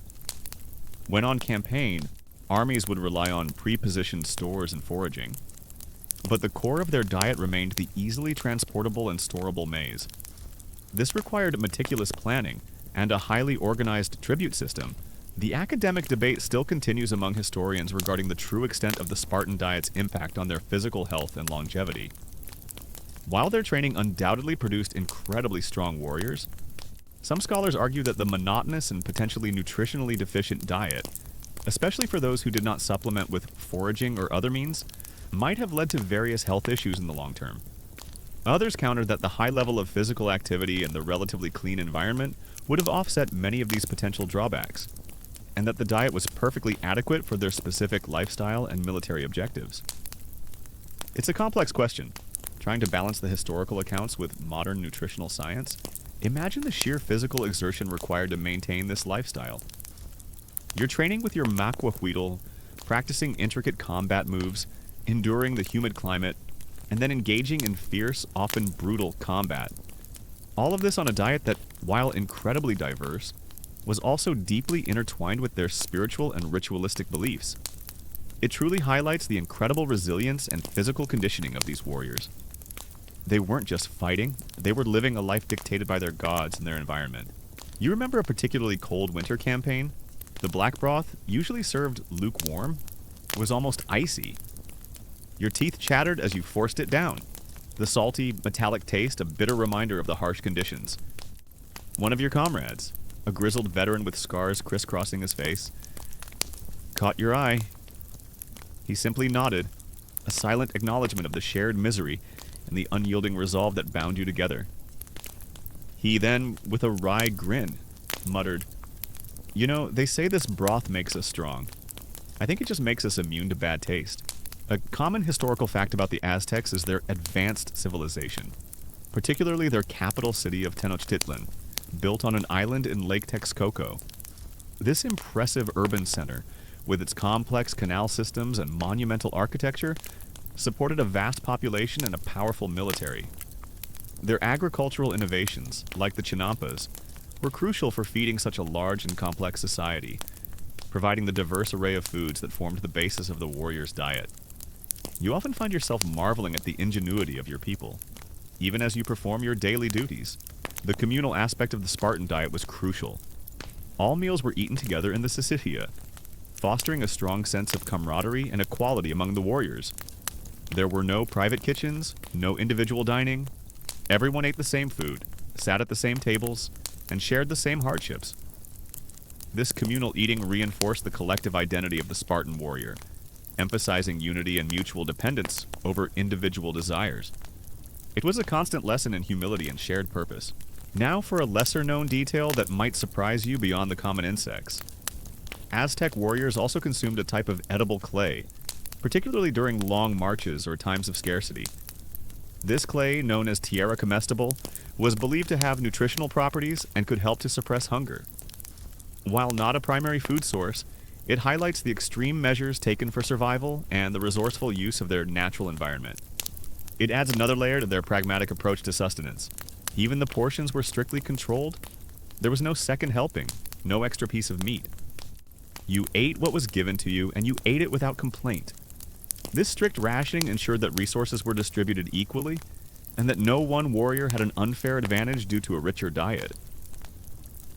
When on campaign, armies would rely on pre-positioned stores and foraging, but the core of their diet remained the easily transportable and storable maize. This required meticulous planning and a highly organized tribute system. The academic debate still continues among historians regarding the true extent of the Spartan diet's impact on their physical health and longevity. While their training undoubtedly produced incredibly strong warriors, some scholars argue that the monotonous and potentially nutritionally deficient diet, especially for those who did not supplement with foraging or other means, might have led to various health issues in the long term. Others countered that the high level of physical activity and the relatively clean environment would have offset many of these potential drawbacks, and that the diet was perfectly adequate for their specific lifestyle and military objectives. It's a complex question, trying to balance the historical accounts with modern nutritional science. Imagine the sheer physical exertion required to maintain this lifestyle. You're training with your maquahuitl, practicing intricate combat moves, enduring the humid climate, and then engaging in fierce, often brutal combat. All of this on a diet that, while incredibly diverse, was also deeply intertwined with their spiritual and ritualistic beliefs. It truly highlights the incredible resilience and physical conditioning of these warriors. They weren't just fighting, they were living a life dictated by their gods and their environment. You remember a particularly cold winter campaign? The black broth, usually served lukewarm, was almost icy. Your teeth chattered as you forced it down, the salty, metallic taste a bitter reminder of the harsh conditions. One of your comrades, a grizzled veteran with scars crisscrossing his face, caught your eye. He simply nodded, a silent acknowledgement of the shared misery and the unyielding resolve that bound you together. He then, with a wry grin, muttered, "You know, they say this broth makes us strong. I think it just makes us immune to bad taste." A common historical fact about the Aztecs is their advanced civilization, particularly their capital city of Tenochtitlan, built on an island in Lake Texcoco. This impressive urban center, with its complex canal systems and monumental architecture, supported a vast population and a powerful military. Their agricultural innovations, like the chinampas, were crucial for feeding such a large and complex society, providing the diverse array of foods that formed the basis of the warrior's diet. You often find yourself marveling at the ingenuity of your people, even as you perform your daily duties. The communal aspect of the Spartan diet was crucial. All meals were eaten together in the syssitia, fostering a strong sense of camaraderie and equality among the warriors. There were no private kitchens, no individual dining. Everyone ate the same food, sat at the same tables, and shared the same hardships. This communal eating reinforced the collective identity of the Spartan warrior, emphasizing unity and mutual dependence over individual desires. It was a constant lesson in humility and shared purpose. Now for a lesser-known detail that might surprise you beyond the common insects. Aztec warriors also consumed a type of edible clay, particularly during long marches or times of scarcity. This clay, known as tierra comestible, was believed to have nutritional properties and could help to suppress hunger. While not a primary food source, it highlights the extreme measures taken for survival and the resourceful use of their natural environment. It adds another layer to their pragmatic approach to sustenance. Even the portions were strictly controlled. There was no second helping, no extra piece of meat. You ate what was given to you, and you ate it without complaint. This strict rationing ensured that resources were distributed equally, and that no one warrior had an unfair advantage due to a richer diet.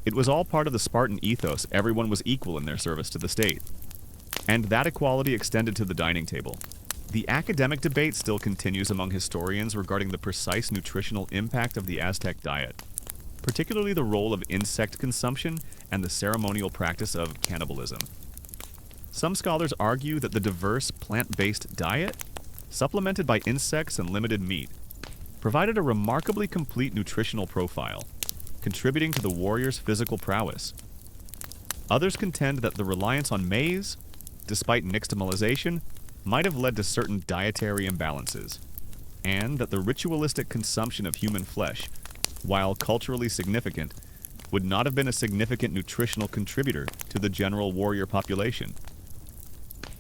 It was all part of the Spartan ethos. Everyone was equal in their service to the state. And that equality extended to the dining table. The academic debate still continues among historians regarding the precise nutritional impact of the Aztec diet, particularly the role of insect consumption and the ceremonial practice of cannibalism. Some scholars argue that the diverse plant-based diet, supplemented by insects and limited meat, provided a remarkably complete nutritional profile, contributing to the warrior's physical prowess. Others contend that the reliance on maize, despite nixtamalization, might have led to certain dietary imbalances, and that the ritualistic consumption of human flesh, while culturally significant, would not have been a significant nutritional contributor to the general warrior population.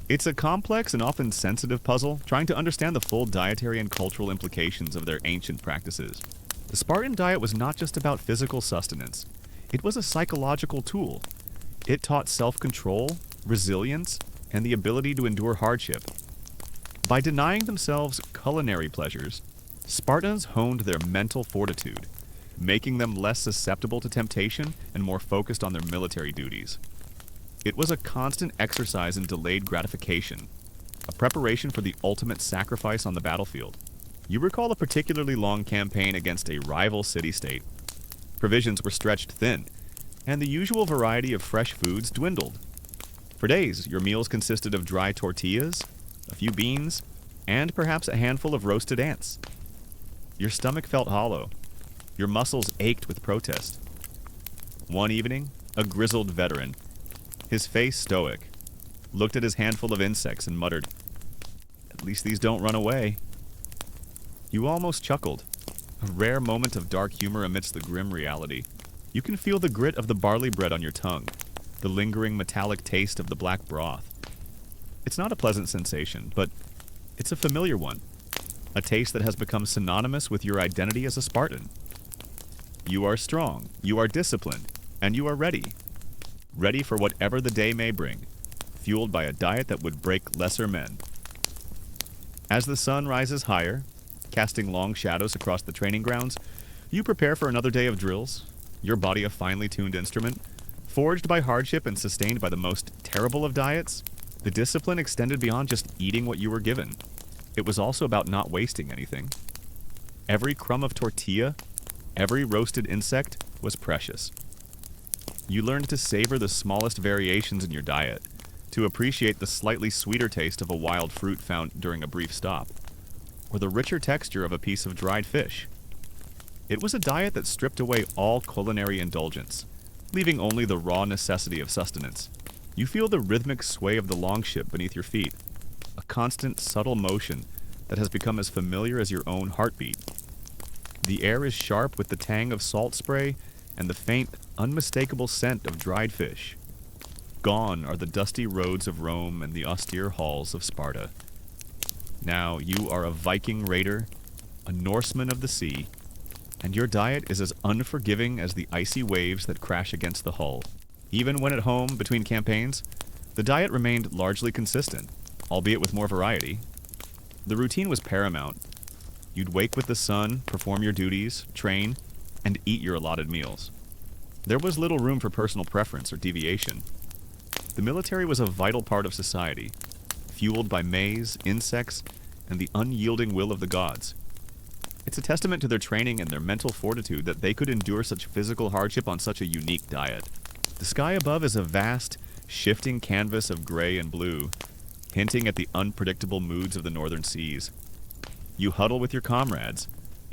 It's a complex and often sensitive puzzle, trying to understand the full dietary and cultural implications of their ancient practices. The Spartan diet was not just about physical sustenance. It was a psychological tool. It taught self-control, resilience, and the ability to endure hardship. By denying themselves culinary pleasures, Spartans honed their mental fortitude, making them less susceptible to temptation and more focused on their military duties. It was a constant exercise in delayed gratification, a preparation for the ultimate sacrifice on the battlefield. You recall a particularly long campaign against a rival city-state. Provisions were stretched thin, and the usual variety of fresh foods dwindled. For days, your meals consisted of dry tortillas, a few beans, and perhaps a handful of roasted ants. Your stomach felt hollow. Your muscles ached with protest. One evening, a grizzled veteran, his face stoic, looked at his handful of insects and muttered, "At least these don't run away." You almost chuckled, a rare moment of dark humor amidst the grim reality. You can feel the grit of the barley bread on your tongue, the lingering metallic taste of the black broth. It's not a pleasant sensation, but It's a familiar one, a taste that has become synonymous with your identity as a Spartan. You are strong, you are disciplined, and you are ready. Ready for whatever the day may bring, fueled by a diet that would break lesser men. As the sun rises higher, casting long shadows across the training grounds, you prepare for another day of drills, your body a finely tuned instrument, forged by hardship and sustained by the most terrible of diets. The discipline extended beyond just eating what you were given. It was also about not wasting anything. Every crumb of tortilla, every roasted insect was precious. You learned to savor the smallest variations in your diet, to appreciate the slightly sweeter taste of a wild fruit found during a brief stop, or the richer texture of a piece of dried fish. It was a diet that stripped away all culinary indulgence, leaving only the raw necessity of sustenance. You feel the rhythmic sway of the longship beneath your feet, a constant, subtle motion that has become as familiar as your own heartbeat. The air is sharp with the tang of salt spray and the faint, unmistakable scent of dried fish. Gone are the dusty roads of Rome and the austere halls of Sparta. Now you are a Viking raider, a Norseman of the sea, and your diet is as unforgiving as the icy waves that crash against the hull. Even when at home between campaigns, the diet remained largely consistent, albeit with more variety. The routine was paramount. You'd wake with the sun, perform your duties, train, and eat your allotted meals. There was little room for personal preference or deviation. The military was a vital part of society, fueled by maize, insects, and the unyielding will of the gods. It's a testament to their training and their mental fortitude that they could endure such physical hardship on such a unique diet. The sky above is a vast, shifting canvas of gray and blue, hinting at the unpredictable moods of the northern seas. You huddle with your comrades,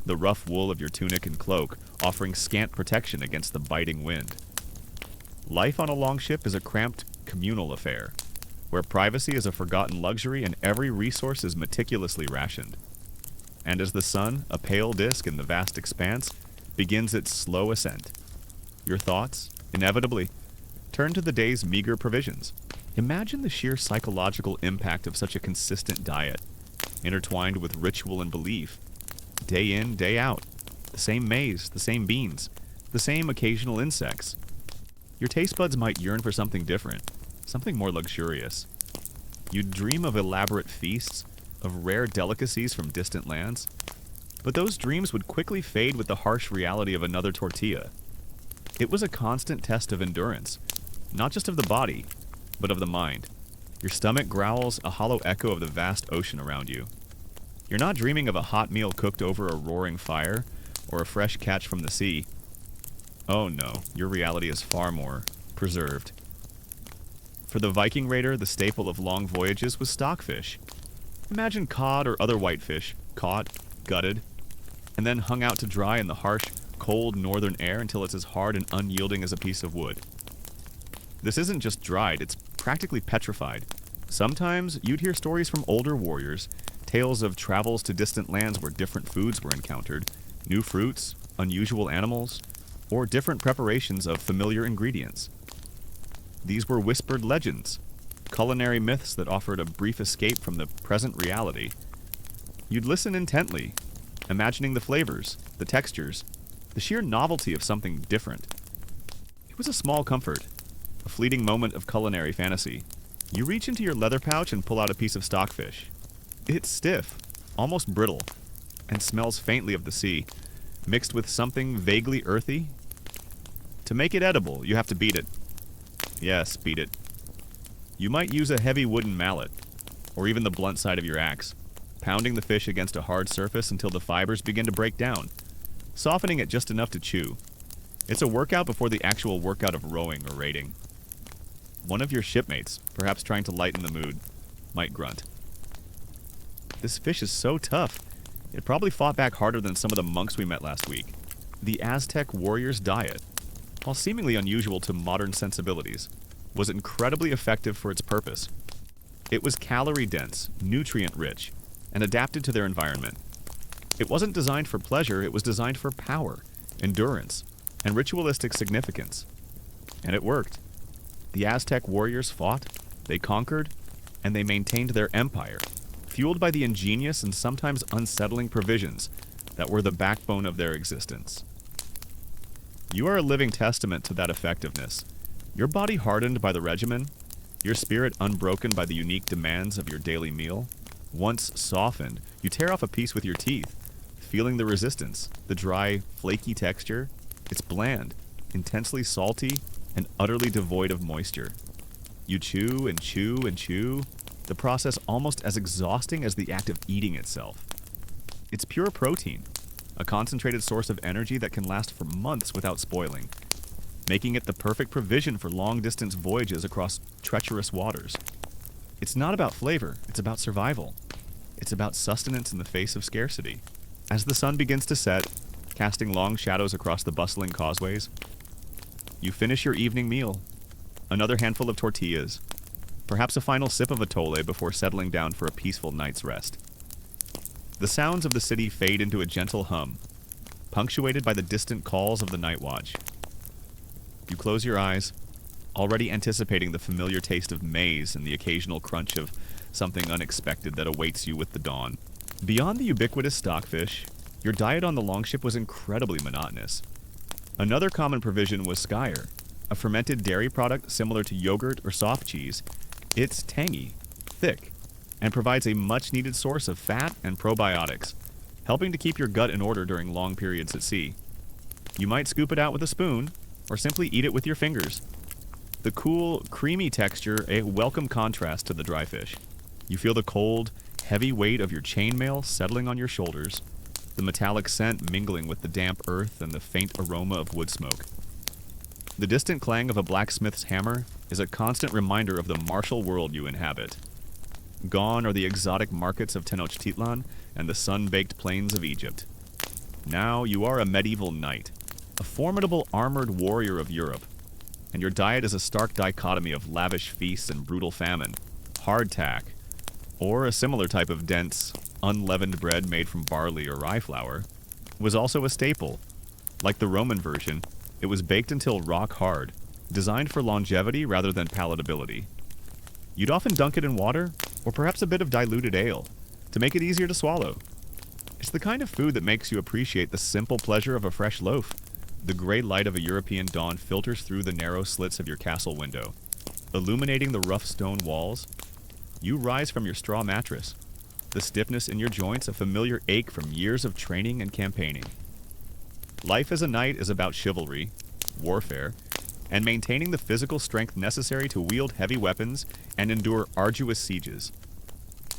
the rough wool of your tunic and cloak offering scant protection against the biting wind. Life on a longship is a cramped, communal affair, where privacy is a forgotten luxury and every resource is meticulously rationed. And as the sun, a pale disk in the vast expanse, begins its slow ascent, your thoughts, inevitably, turn to the day's meager provisions. Imagine the sheer psychological impact of such a consistent diet, intertwined with ritual and belief. Day in, day out, the same maize, the same beans, the same occasional insects. Your taste buds might yearn for something different, something more luxurious. You'd dream of elaborate feasts, of rare delicacies from distant lands, but those dreams would quickly fade with the harsh reality of another tortilla. It was a constant test of endurance, not just of the body, but of the mind. Your stomach growls, a hollow echo of the vast ocean around you. You're not dreaming of a hot meal cooked over a roaring fire, or a fresh catch from the sea. Oh no, your reality is far more preserved. For the Viking raider, the staple of long voyages was stockfish. Imagine cod or other whitefish, caught, gutted, and then hung out to dry in the harsh, cold northern air until it's as hard and unyielding as a piece of wood. This isn't just dried, it's practically petrified. Sometimes you'd hear stories from older warriors, tales of travels to distant lands where different foods were encountered, new fruits, unusual animals, or different preparations of familiar ingredients. These were whispered legends, culinary myths that offered a brief escape from the present reality. You'd listen intently, imagining the flavors, the textures, the sheer novelty of something different. It was a small comfort, a fleeting moment of culinary fantasy. You reach into your leather pouch and pull out a piece of stockfish. It's stiff, almost brittle, and smells faintly of the sea, mixed with something vaguely earthy. To make it edible, you have to beat it. Yes, beat it. You might use a heavy wooden mallet, or even the blunt side of your axe, pounding the fish against a hard surface until the fibers begin to break down, softening it just enough to chew. It's a workout before the actual workout of rowing or raiding. One of your shipmates, perhaps trying to lighten the mood, might grunt. This fish is so tough, it probably fought back harder than some of the monks we met last week. The Aztec warrior's diet, while seemingly unusual to modern sensibilities, was incredibly effective for its purpose. It was calorie-dense, nutrient-rich, and adapted to their environment. It wasn't designed for pleasure, it was designed for power, endurance, and ritualistic significance. And it worked. The Aztec warriors fought, they conquered, and they maintained their empire, fueled by the ingenious and sometimes unsettling provisions that were the backbone of their existence. You are a living testament to that effectiveness. Your body hardened by the regimen, your spirit unbroken by the unique demands of your daily meal. Once softened, you tear off a piece with your teeth, feeling the resistance, the dry, flaky texture. It's bland, intensely salty, and utterly devoid of moisture. You chew and chew and chew, the process almost as exhausting as the act of eating itself. It's pure protein, a concentrated source of energy that can last for months without spoiling, making it the perfect provision for long-distance voyages across treacherous waters. It's not about flavor, it's about survival. It's about sustenance in the face of scarcity. As the sun begins to set, casting long shadows across the bustling causeways, you finish your evening meal. Another handful of tortillas, perhaps a final sip of atole before settling down for a peaceful night's rest. The sounds of the city fade into a gentle hum, punctuated by the distant calls of the night watch. You close your eyes, already anticipating the familiar taste of maize and the occasional crunch of something unexpected that awaits you with the dawn. Beyond the ubiquitous stockfish, your diet on the longship was incredibly monotonous. Another common provision was skyr, a fermented dairy product similar to yogurt or soft cheese. It's tangy, thick, and provides a much-needed source of fat and probiotics, helping to keep your gut in order during long periods at sea. You might scoop it out with a spoon, or simply eat it with your fingers. The cool, creamy texture, a welcome contrast to the dry fish. You feel the cold, heavy weight of your chainmail settling on your shoulders, the metallic scent mingling with the damp earth and the faint aroma of wood smoke. The distant clang of a blacksmith's hammer is a constant reminder of the martial world you inhabit. Gone are the exotic markets of Tenochtitlan and the sun-baked plains of Egypt. Now you are a medieval knight, a formidable armored warrior of Europe, and your diet is a stark dichotomy of lavish feasts and brutal famine, hardtack, or a similar type of dense, unleavened bread made from barley or rye flour, was also a staple. Like the Roman version, it was baked until rock hard, designed for longevity rather than palatability. You'd often dunk it in water, or perhaps a bit of diluted ale, to make it easier to swallow. It's the kind of food that makes you appreciate the simple pleasure of a fresh loaf. The gray light of a European dawn filters through the narrow slits of your castle window, illuminating the rough stone walls. You rise from your straw mattress, the stiffness in your joints a familiar ache from years of training and campaigning. Life as a knight is about chivalry, warfare, and maintaining the physical strength necessary to wield heavy weapons and endure arduous sieges.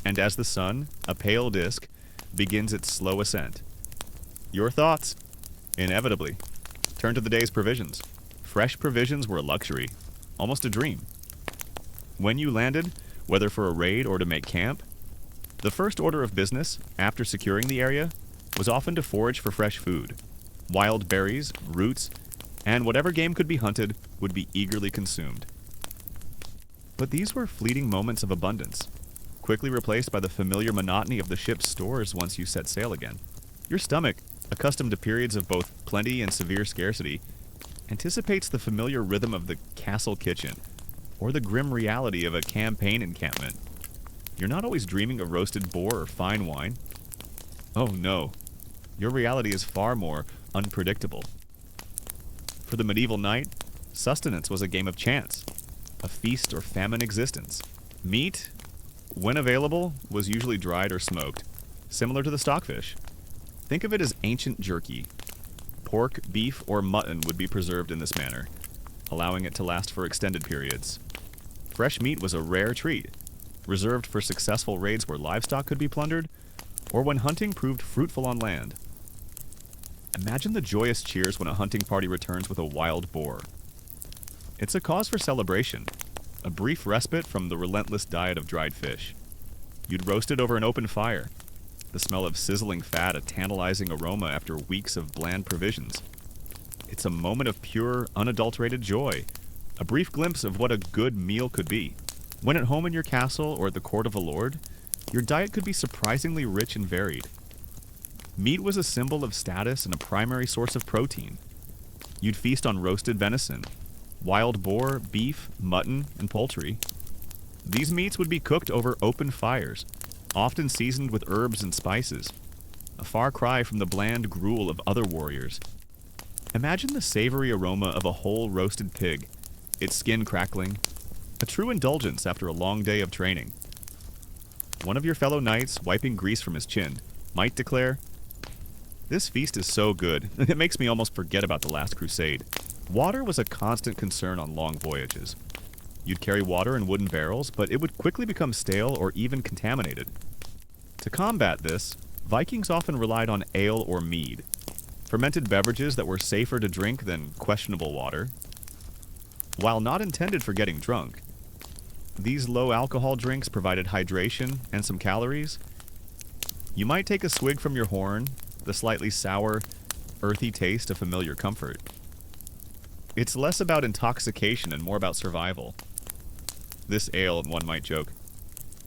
And as the sun, a pale disk, begins its slow ascent, your thoughts, inevitably, turn to the day's provisions. Fresh provisions were a luxury, almost a dream. When you landed, whether for a raid or to make camp, the first order of business, after securing the area, was often to forage for fresh food. Wild berries, roots, and whatever game could be hunted would be eagerly consumed. But these were fleeting moments of abundance, quickly replaced by the familiar monotony of the ship's stores once you set sail again. Your stomach, accustomed to periods of both plenty and severe scarcity, anticipates the familiar rhythm of the castle kitchen, or the grim reality of a campaign encampment. You're not always dreaming of roasted boar or fine wine. Oh no, your reality is far more unpredictable. For the medieval knight, sustenance was a game of chance, a feast or famine existence. Meat, when available, was usually dried or smoked, similar to the stockfish. Think of it as ancient jerky. Pork, beef, or mutton would be preserved in this manner, allowing it to last for extended periods. Fresh meat was a rare treat, reserved for successful raids where livestock could be plundered, or when hunting proved fruitful on land. Imagine the joyous cheers when a hunting party returns with a wild boar. It's a cause for celebration, a brief respite from the relentless diet of dried fish. You'd roast it over an open fire, the smell of sizzling fat a tantalizing aroma after weeks of bland provisions. It's a moment of pure, unadulterated joy, a brief glimpse of what a good meal could be. When at home in your castle or at the court of a lord, your diet could be surprisingly rich and varied. Meat was a symbol of status and a primary source of protein. You'd feast on roasted venison, wild boar, beef, mutton, and poultry. These meats would be cooked over open fires, often seasoned with herbs and spices, a far cry from the bland gruel of other warriors. Imagine the savory aroma of a whole roasted pig, its skin crackling, a true indulgence after a long day of training. One of your fellow knights, wiping grease from his chin, might declare, "This feast is so good, it makes me almost forget about the last crusade." Water was a constant concern on long voyages. You'd carry water in wooden barrels, but it would quickly become stale or even contaminated. To combat this, Vikings often relied on ale or mead, fermented beverages that were safer to drink than questionable water. While not intended for getting drunk, these low-alcohol drinks provided hydration and some calories. You might take a swig from your horn, the slightly sour, earthy taste of familiar comfort. It's less about intoxication and more about survival. This ale, one might joke,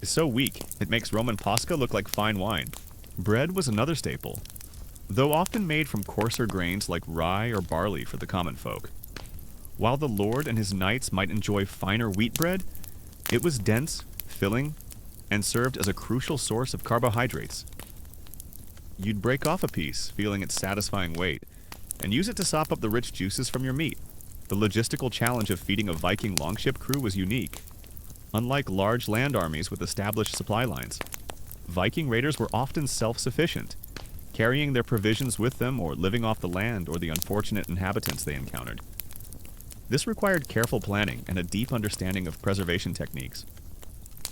is so weak it makes Roman Pascha look like fine wine. Bread was another staple, though often made from coarser grains like rye or barley for the common folk. While the lord and his knights might enjoy finer wheat bread, it was dense, filling, and served as a crucial source of carbohydrates. You'd break off a piece, feeling its satisfying weight, and use it to sop up the rich juices from your meat. The logistical challenge of feeding a Viking longship crew was unique. Unlike large land armies with established supply lines, Viking raiders were often self-sufficient, carrying their provisions with them or living off the land or the unfortunate inhabitants they encountered. This required careful planning and a deep understanding of preservation techniques.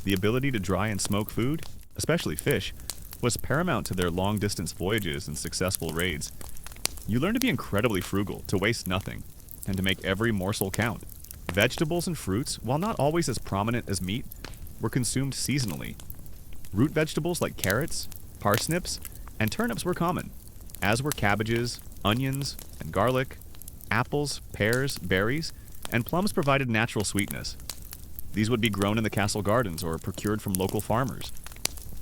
The ability to dry and smoke food, especially fish, was paramount to their long-distance voyages and successful raids. You learned to be incredibly frugal, to waste nothing, and to make every morsel count. Vegetables and fruits, while not always as prominent as meat, were consumed seasonally. Root vegetables like carrots, parsnips, and turnips were common, as were cabbages, onions, and garlic. Apples, pears, berries, and plums provided natural sweetness. These would be grown in the castle gardens or procured from local farmers.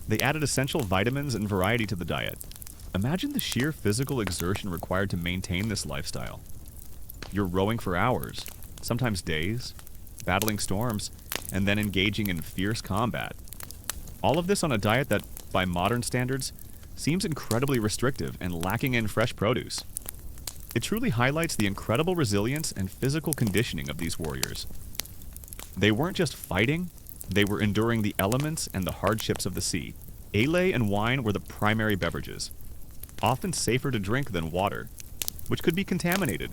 They added essential vitamins and variety to the diet. Imagine the sheer physical exertion required to maintain this lifestyle. You're rowing for hours, sometimes days, battling storms, and then engaging in fierce combat. All of this on a diet that, by modern standards, seems incredibly restrictive and lacking in fresh produce. It truly highlights the incredible resilience and physical conditioning of these warriors. They weren't just fighting, they were enduring the elements and the hardships of the sea. Ale and wine were the primary beverages, often safer to drink than water, which could be contaminated.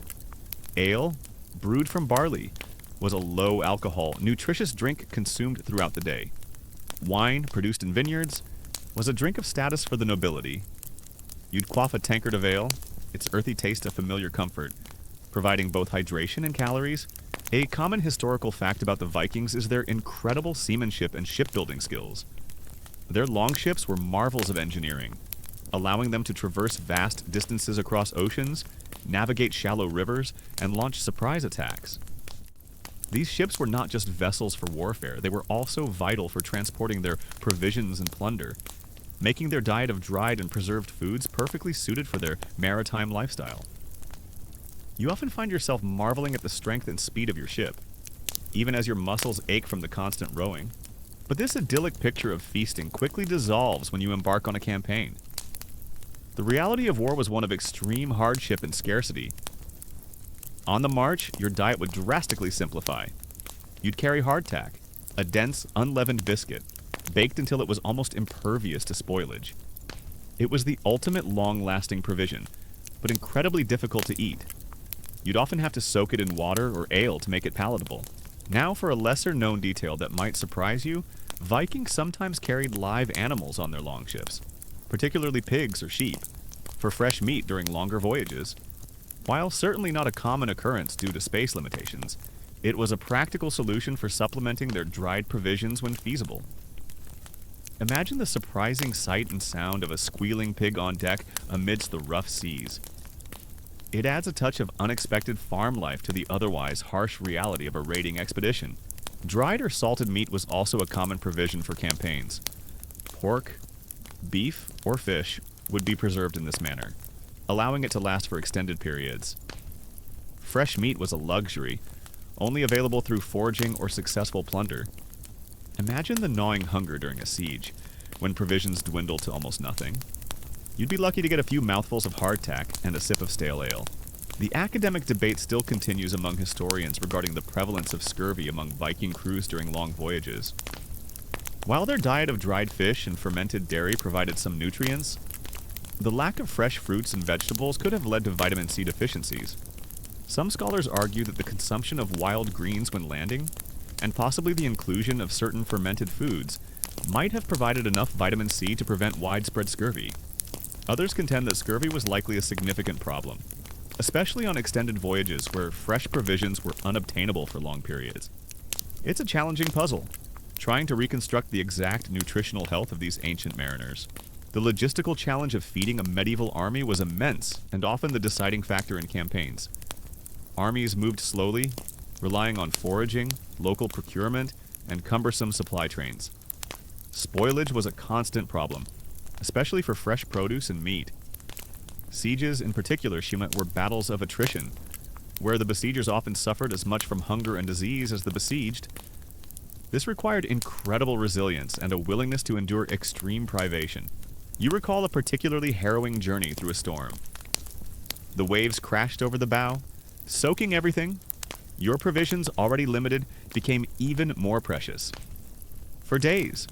Ale, brewed from barley, was a low-alcohol, nutritious drink consumed throughout the day. Wine, produced in vineyards, was a drink of status for the nobility. You'd quaff a tankard of ale, its earthy taste a familiar comfort, providing both hydration and calories. A common historical fact about the Vikings is their incredible seamanship and shipbuilding skills. Their longships were marvels of engineering, allowing them to traverse vast distances across oceans, navigate shallow rivers, and launch surprise attacks. These ships were not just vessels for warfare, they were also vital for transporting their provisions and plunder, making their diet of dried and preserved foods perfectly suited for their maritime lifestyle. You often find yourself marveling at the strength and speed of your ship, even as your muscles ache from the constant rowing. But this idyllic picture of feasting quickly dissolves when you embark on a campaign. The reality of war was one of extreme hardship and scarcity. On the march, your diet would drastically simplify. You'd carry hardtack, a dense, unleavened biscuit, baked until it was almost impervious to spoilage. It was the ultimate long-lasting provision, but incredibly difficult to eat. You'd often have to soak it in water or ale to make it palatable. Now for a lesser-known detail that might surprise you, Vikings sometimes carried live animals on their longships, particularly pigs or sheep, for fresh meat during longer voyages. While certainly not a common occurrence due to space limitations, it was a practical solution for supplementing their dried provisions when feasible. Imagine the surprising sight and sound of a squealing pig on deck amidst the rough seas. It adds a touch of unexpected farm life to the otherwise harsh reality of a raiding expedition. Dried or salted meat was also a common provision for campaigns. Pork, beef, or fish would be preserved in this manner, allowing it to last for extended periods. Fresh meat was a luxury, only available through foraging or successful plunder. Imagine the gnawing hunger during a siege, when provisions dwindle to almost nothing. You'd be lucky to get a few mouthfuls of hardtack and a sip of stale ale. The academic debate still continues among historians regarding the prevalence of scurvy among Viking crews during long voyages. While their diet of dried fish and fermented dairy provided some nutrients, the lack of fresh fruits and vegetables could have led to vitamin C deficiencies. Some scholars argue that the consumption of wild greens when landing, and possibly the inclusion of certain fermented foods, might have provided enough vitamin C to prevent widespread scurvy. Others contend that scurvy was likely a significant problem, especially on extended voyages where fresh provisions were unobtainable for long periods. It's a challenging puzzle, trying to reconstruct the exact nutritional health of these ancient mariners. The logistical challenge of feeding a medieval army was immense and often the deciding factor in campaigns. Armies moved slowly, relying on foraging, local procurement, and cumbersome supply trains. Spoilage was a constant problem, especially for fresh produce and meat. Sieges, in particular, she meant, were battles of attrition, where the besiegers often suffered as much from hunger and disease as the besieged. This required incredible resilience and a willingness to endure extreme privation. You recall a particularly harrowing journey through a storm. The waves crashed over the bow, soaking everything. Your provisions, already limited, became even more precious. For days,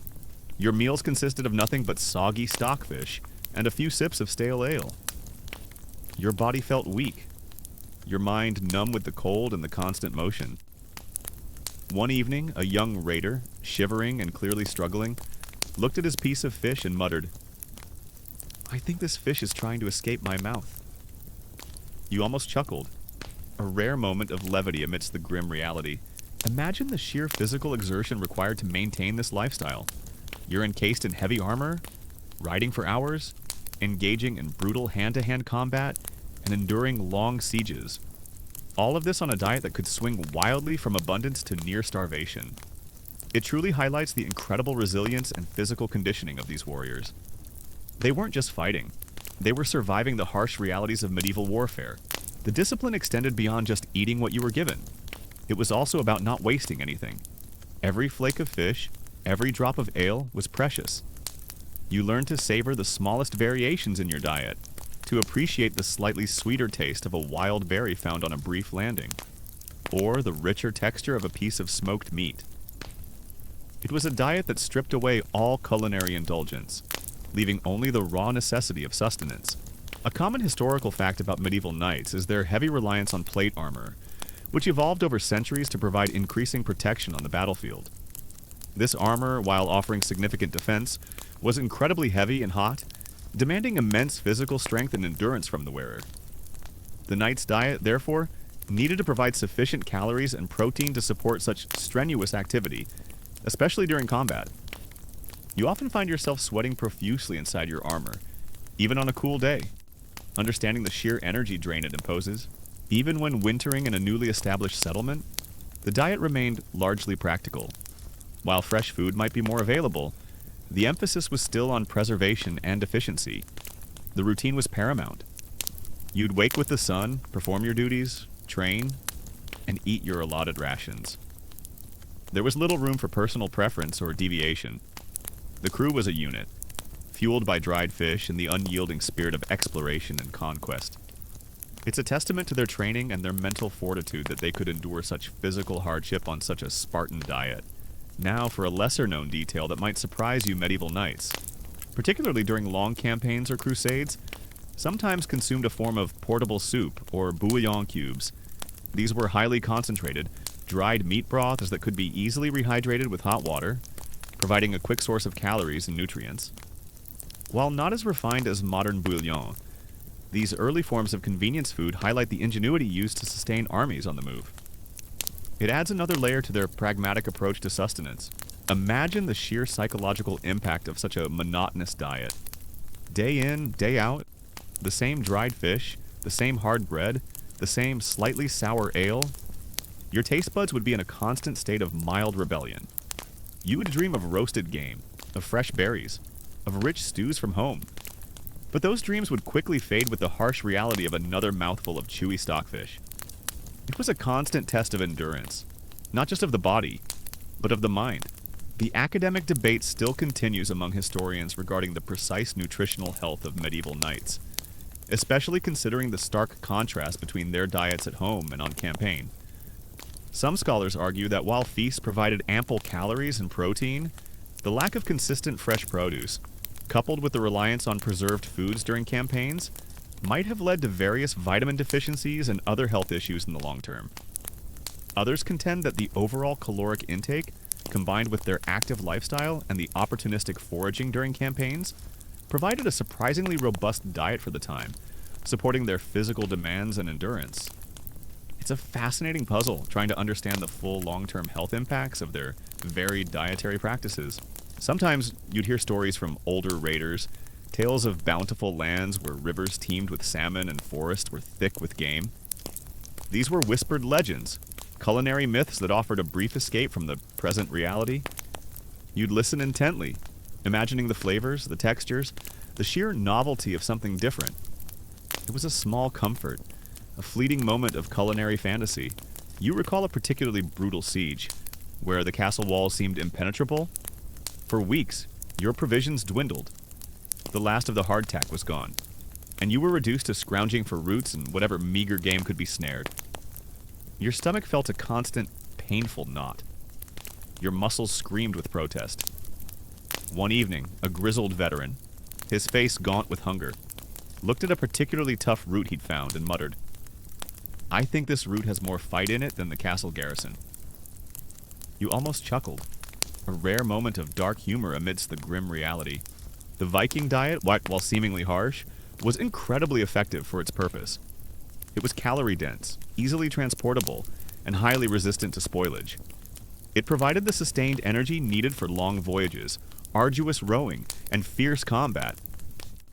your meals consisted of nothing but soggy stockfish and a few sips of stale ale. Your body felt weak, your mind numb with the cold and the constant motion. One evening, a young raider, shivering and clearly struggling, looked at his piece of fish and muttered, "I think this fish is trying to escape my mouth." You almost chuckled, a rare moment of levity amidst the grim reality. Imagine the sheer physical exertion required to maintain this lifestyle. You're encased in heavy armor, riding for hours, engaging in brutal hand-to-hand combat, and enduring long sieges. All of this on a diet that could swing wildly from abundance to near starvation. It truly highlights the incredible resilience and physical conditioning of these warriors. They weren't just fighting. They were surviving the harsh realities of medieval warfare. The discipline extended beyond just eating what you were given. It was also about not wasting anything. Every flake of fish, every drop of ale was precious. You learned to savor the smallest variations in your diet, to appreciate the slightly sweeter taste of a wild berry found on a brief landing, or the richer texture of a piece of smoked meat. It was a diet that stripped away all culinary indulgence, leaving only the raw necessity of sustenance. A common historical fact about medieval knights is their heavy reliance on plate armor, which evolved over centuries to provide increasing protection on the battlefield. This armor, while offering significant defense, was incredibly heavy and hot, demanding immense physical strength and endurance from the wearer. The knight's diet, therefore, needed to provide sufficient calories and protein to support such strenuous activity, especially during combat. You often find yourself sweating profusely inside your armor, even on a cool day, understanding the sheer energy drain it imposes. Even when wintering in a newly established settlement, the diet remained largely practical. While fresh food might be more available, the emphasis was still on preservation and efficiency. The routine was paramount. You'd wake with the sun, perform your duties, train, and eat your allotted rations. There was little room for personal preference or deviation. The crew was a unit, fueled by dried fish and the unyielding spirit of exploration and conquest. It's a testament to their training and their mental fortitude that they could endure such physical hardship on such a Spartan diet. Now for a lesser-known detail that might surprise you medieval knights. Particularly during long campaigns or crusades, sometimes consumed a form of portable soup or bouillon cubes. These were highly concentrated, dried meat broths that could be easily rehydrated with hot water, providing a quick source of calories and nutrients. While not as refined as modern bouillon, these early forms of convenience food highlight the ingenuity used to sustain armies on the move. It adds another layer to their pragmatic approach to sustenance. Imagine the sheer psychological impact of such a monotonous diet. Day in, day out, the same dried fish, the same hard bread, the same slightly sour ale. Your taste buds would be in a constant state of mild rebellion. You would dream of roasted game, of fresh berries, of rich stews from home. But those dreams would quickly fade with the harsh reality of another mouthful of chewy stockfish. It was a constant test of endurance, not just of the body, but of the mind. The academic debate still continues among historians regarding the precise nutritional health of medieval knights, especially considering the stark contrast between their diets at home and on campaign. Some scholars argue that while feasts provided ample calories and protein, the lack of consistent fresh produce, coupled with the reliance on preserved foods during campaigns, might have led to various vitamin deficiencies and other health issues in the long term. Others contend that the overall caloric intake, combined with their active lifestyle and the opportunistic foraging during campaigns, provided a surprisingly robust diet for the time, supporting their physical demands and endurance. It's a fascinating puzzle trying to understand the full long-term health impacts of their varied dietary practices. Sometimes you'd hear stories from older raiders, tales of bountiful lands where rivers teemed with salmon and forests were thick with game. These were whispered legends, culinary myths that offered a brief escape from the present reality. You'd listen intently, imagining the flavors, the textures, the sheer novelty of something different. It was a small comfort, a fleeting moment of culinary fantasy. You recall a particularly brutal siege, where the castle walls seemed impenetrable. For weeks, your provisions dwindled. The last of the hardtack was gone, and you were reduced to scrounging for roots and whatever meager game could be snared. Your stomach felt a constant, painful knot. Your muscles screamed with protest. One evening, a grizzled veteran, his face gaunt with hunger, looked at a particularly tough root he'd found and muttered, "I think this root has more fight in it than the castle garrison." You almost chuckled, a rare moment of dark humor amidst the grim reality. The Viking diet, while seemingly harsh, was incredibly effective for its purpose. It was calorie-dense, easily transportable, and highly resistant to spoilage. It provided the sustained energy needed for long voyages, arduous rowing, and fierce combat.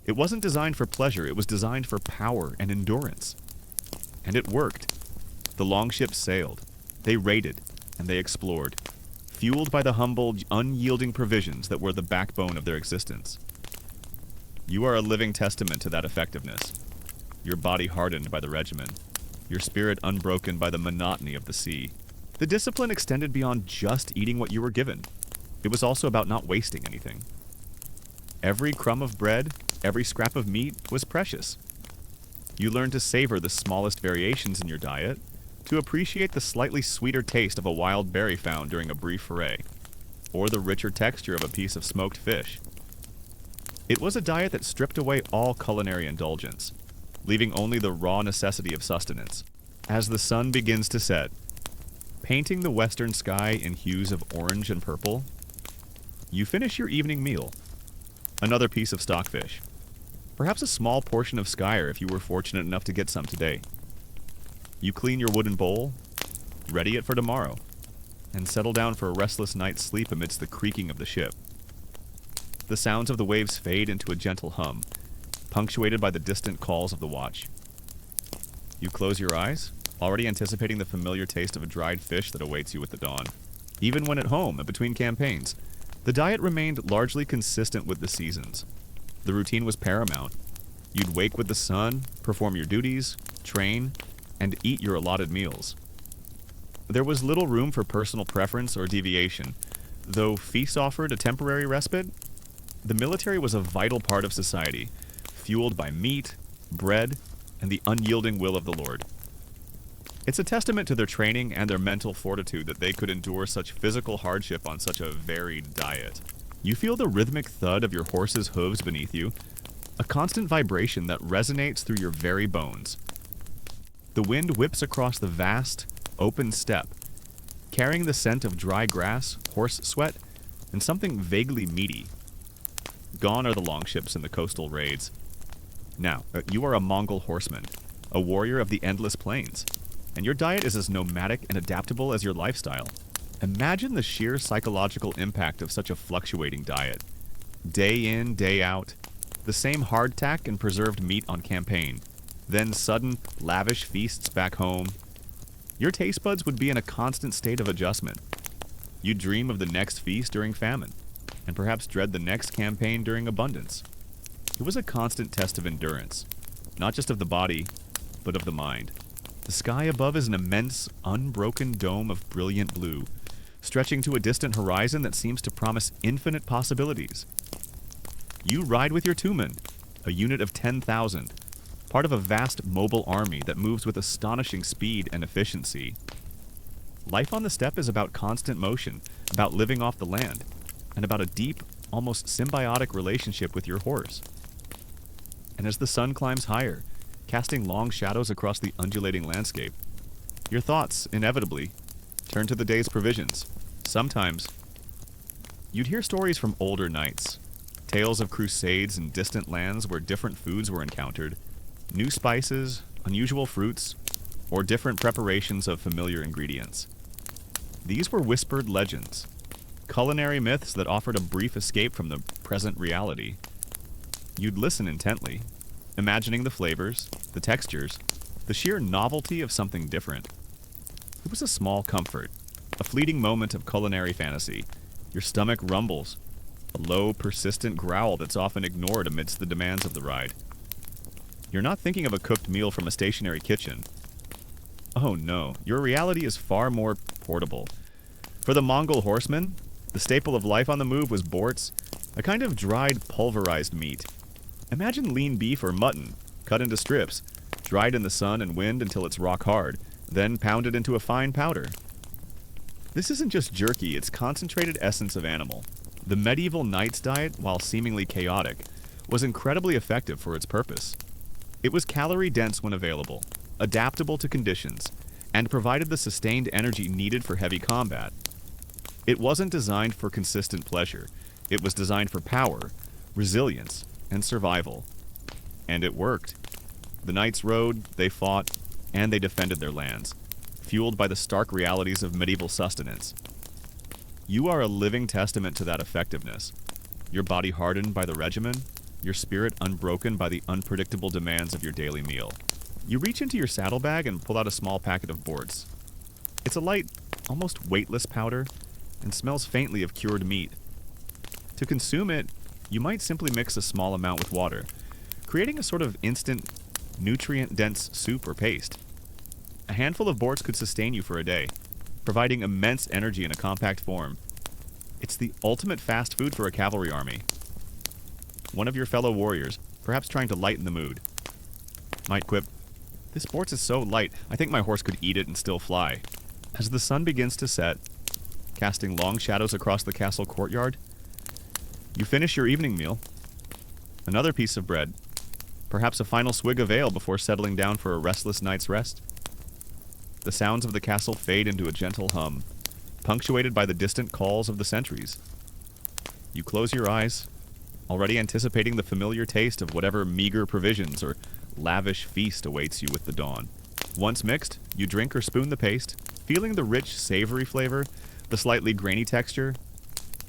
It wasn't designed for pleasure, it was designed for power and endurance. And it worked. The longships sailed, they raided, and they explored, fueled by the humble, unyielding provisions that were the backbone of their existence. You are a living testament to that effectiveness. Your body hardened by the regimen, your spirit unbroken by the monotony of the sea. The discipline extended beyond just eating what you were given. It was also about not wasting anything. Every crumb of bread, every scrap of meat was precious. You learned to savor the smallest variations in your diet, to appreciate the slightly sweeter taste of a wild berry found during a brief foray, or the richer texture of a piece of smoked fish. It was a diet that stripped away all culinary indulgence, leaving only the raw necessity of sustenance. As the sun begins to set, painting the western sky in hues of orange and purple, you finish your evening meal. Another piece of stockfish. Perhaps a small portion of skyr if you were fortunate enough to get some today. You clean your wooden bowl, ready it for tomorrow, and settle down for a restless night's sleep amidst the creaking of the ship. The sounds of the waves fade into a gentle hum, punctuated by the distant calls of the watch. You close your eyes, already anticipating the familiar taste of a dried fish that awaits you at the dawn. Even when at home and between campaigns, the diet remained largely consistent with the seasons. The routine was paramount. You'd wake with the sun, perform your duties, train, and eat your allotted meals. There was little room for personal preference or deviation. Though feasts offered a temporary respite, the military was a vital part of society, fueled by meat, bread, and the unyielding will of the Lord. It's a testament to their training and their mental fortitude that they could endure such physical hardship on such a varied diet. You feel the rhythmic thud of your horse's hooves beneath you, a constant vibration that resonates through your very bones. The wind whips across the vast, open steppe, carrying the scent of dry grass, horse sweat, and something vaguely meaty. Gone are the longships and the coastal raids. Now, you are a Mongol horseman, a warrior of the endless plains, and your diet is as nomadic and adaptable as your lifestyle. Imagine the sheer psychological impact of such a fluctuating diet. Day in, day out, the same hardtack and preserved meat on campaign, then sudden, lavish feasts back home. Your taste buds would be in a constant state of adjustment. You'd dream of the next feast during famine, and perhaps dread the next campaign during abundance. It was a constant test of endurance, not just of the body, but of the mind. The sky above is an immense, unbroken dome of brilliant blue, stretching to a distant horizon that seems to promise infinite possibilities. You ride with your Tumen, a unit of 10,000, part of a vast mobile army that moves with astonishing speed and efficiency. Life on the steppe is about constant motion, about living off the land, and about a deep, almost symbiotic relationship with your horse. And as the sun climbs higher, casting long shadows across the undulating landscape, your thoughts, inevitably, turn to the day's provisions. Sometimes, you'd hear stories from older knights, tales of crusades in distant lands where different foods were encountered, new spices, unusual fruits, or different preparations of familiar ingredients. These were whispered legends, culinary myths that offered a brief escape from the present reality. You'd listen intently, imagining the flavors, the textures, the sheer novelty of something different. It was a small comfort, a fleeting moment of culinary fantasy. Your stomach rumbles, a low, persistent growl that's often ignored amidst the demands of the ride. You're not thinking of a cooked meal from a stationary kitchen. Oh no, your reality is far more portable. For the Mongol horsemen, the staple of life on the move was borts, a kind of dried, pulverized meat. Imagine lean beef or mutton, cut into strips, dried in the sun and wind until it's rock hard, then pounded into a fine powder. This isn't just jerky, it's concentrated essence of animal. The medieval knight's diet, while seemingly chaotic, was incredibly effective for its purpose. It was calorie-dense when available, adaptable to conditions, and provided the sustained energy needed for heavy combat. It wasn't designed for consistent pleasure. It was designed for power, resilience, and survival. And it worked. The knights rode, they fought, and they defended their lands, fueled by the stark realities of medieval sustenance. You are a living testament to that effectiveness. Your body hardened by the regimen, your spirit unbroken by the unpredictable demands of your daily meal. You reach into your saddlebag and pull out a small packet of borts. It's a light, almost weightless powder, and smells faintly of cured meat. To consume it, you might simply mix a small amount with water, creating a sort of instant, nutrient-dense soup or paste. A handful of borts could sustain you for a day, providing immense energy in a compact form. It's the ultimate fast food for a cavalry army. One of your fellow warriors, perhaps trying to lighten the mood, might quip, "This borts is so light, I think my horse could eat it and still fly." As the sun begins to set, casting long shadows across the castle courtyard, you finish your evening meal. Another piece of bread, perhaps a final swig of ale before settling down for a restless night's rest. The sounds of the castle fade into a gentle hum, punctuated by the distant calls of the sentries. You close your eyes, already anticipating the familiar taste of whatever meager provisions or lavish feast awaits you with the dawn. Once mixed, you drink or spoon the paste, feeling the rich, savory flavor, the slightly grainy texture.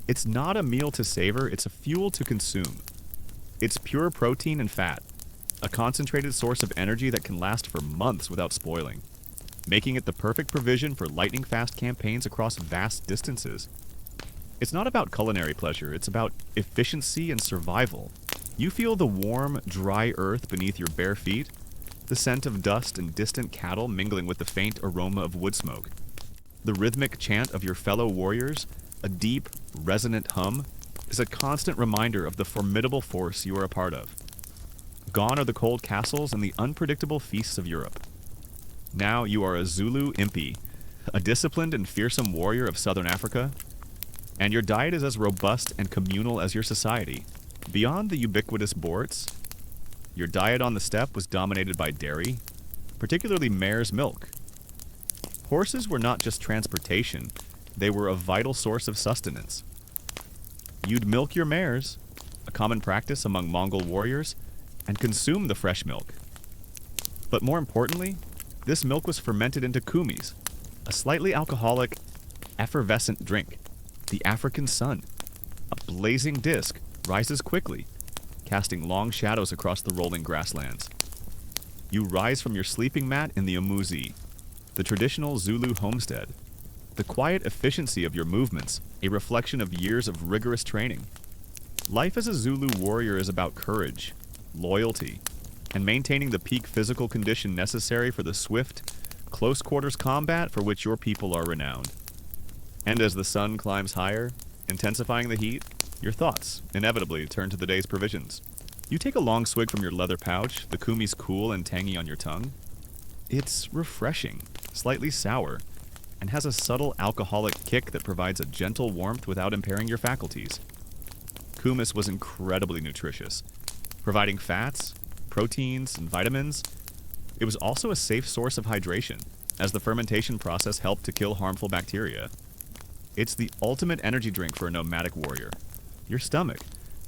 It's not a meal to savor, it's a fuel to consume. It's pure protein and fat, a concentrated source of energy that can last for months without spoiling, making it the perfect provision for lightning-fast campaigns across vast distances. It's not about culinary pleasure, it's about efficiency and survival. You feel the warm, dry earth beneath your bare feet, the scent of dust and distant cattle mingling with the faint aroma of wood smoke. The rhythmic chant of your fellow warriors, a deep, resonant hum, is a constant reminder of the formidable force you are a part of. Gone are the cold castles and the unpredictable feasts of Europe. Now you are a Zulu impi, a disciplined and fearsome warrior of southern Africa, and your diet is as robust and communal as your society. Beyond the ubiquitous borts, your diet on the steppe was dominated by dairy, particularly mare's milk. Horses were not just transportation, they were a vital source of sustenance. You'd milk your mares, a common practice among Mongol warriors, and consume the fresh milk. But more importantly, this milk was fermented into kumis, a slightly alcoholic, effervescent drink. The African sun, a blazing disk, rises quickly, casting long shadows across the rolling grasslands. You rise from your sleeping mat in the umuzi, the traditional Zulu homestead. The quiet efficiency of your movements, a reflection of years of rigorous training. Life as a Zulu warrior is about courage, loyalty, and maintaining the peak physical condition necessary for the swift, close-quarters combat for which your people are renowned. And as the sun climbs higher, intensifying the heat, your thoughts inevitably turn to the day's provisions. You take a long swig from your leather pouch, the kumi's cool and tangy on your tongue. It's refreshing, slightly sour, and has a subtle alcoholic kick that provides a gentle warmth without impairing your faculties. Kumis was incredibly nutritious, providing fats, proteins, and vitamins. It was also a safe source of hydration, as the fermentation process helped to kill harmful bacteria. It's the ultimate energy drink for a nomadic warrior. Your stomach,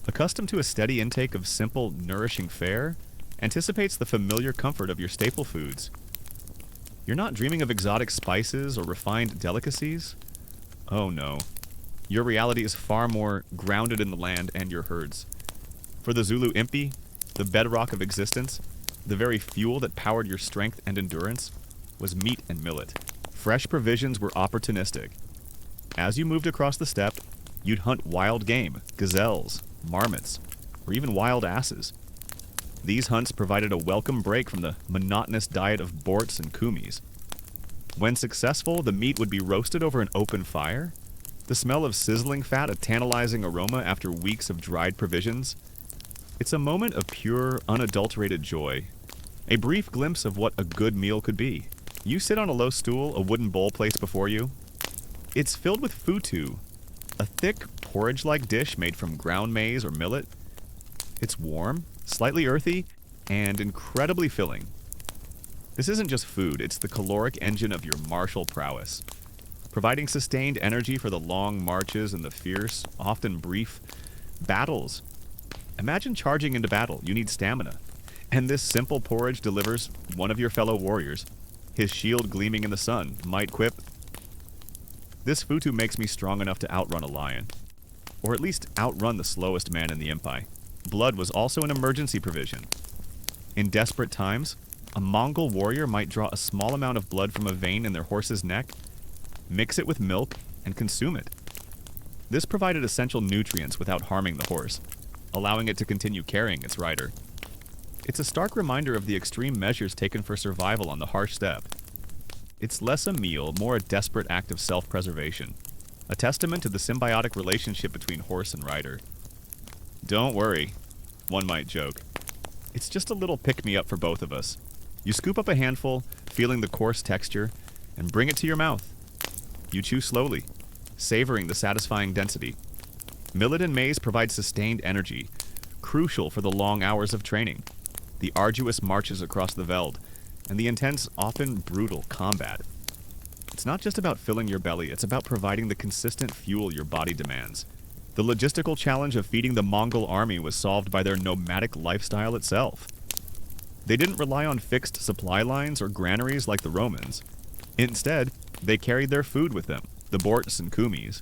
accustomed to a steady intake of simple, nourishing fare, anticipates the familiar comfort of your staple foods. You're not dreaming of exotic spices or refined delicacies? Oh no. Your reality is far more grounded in the land and your herds. For the Zulu Impi, the bedrock of existence, the very fuel that powered your strength and endurance, was meat and millet. Fresh provisions were opportunistic. As you moved across the steppe, you'd hunt wild game, gazelles, marmots, or even wild asses. These hunts provided a welcome break from the monotonous diet of borts and kumis. When successful, the meat would be roasted over an open fire, the smell of sizzling fat a tantalizing aroma after weeks of dried provisions. It's a moment of pure, unadulterated joy, a brief glimpse of what a good meal could be. You sit on a low stool, a wooden bowl placed before you. It's filled with futu, a thick, porridge-like dish made from ground maize or millet. It's warm, slightly earthy, and incredibly filling. This isn't just food, it's the caloric engine of your martial prowess, providing sustained energy for the long marches and the fierce, often brief, battles. Imagine charging into battle. You need stamina. And this simple porridge delivers one of your fellow warriors, his shield gleaming in the sun, might quip, "This futu makes me strong enough to outrun a lion, or at least outrun the slowest man in the empire." Blood was also an emergency provision. In desperate times, a Mongol warrior might draw a small amount of blood from a vein in their horse's neck, mix it with milk, and consume it. This provided essential nutrients without harming the horse, allowing it to continue carrying its rider. It's a stark reminder of the extreme measures taken for survival on the harsh steppe. It's less a meal, more a desperate act of self-preservation, a testament to the symbiotic relationship between horse and rider. "Don't worry," one might joke. "It's just a little pick-me-up for both of us." You scoop up a handful, feeling the coarse texture, and bring it to your mouth. You chew slowly, savoring the satisfying density. Millet and maize provide sustained energy, crucial for the long hours of training, the arduous marches across the veld, and the intense, often brutal combat. It's not just about filling your belly, it's about providing the consistent fuel your body demands. The logistical challenge of feeding the Mongol army was solved by their nomadic lifestyle itself. They didn't rely on fixed supply lines or granaries like the Romans. Instead, they carried their food with them, the borts and kumis,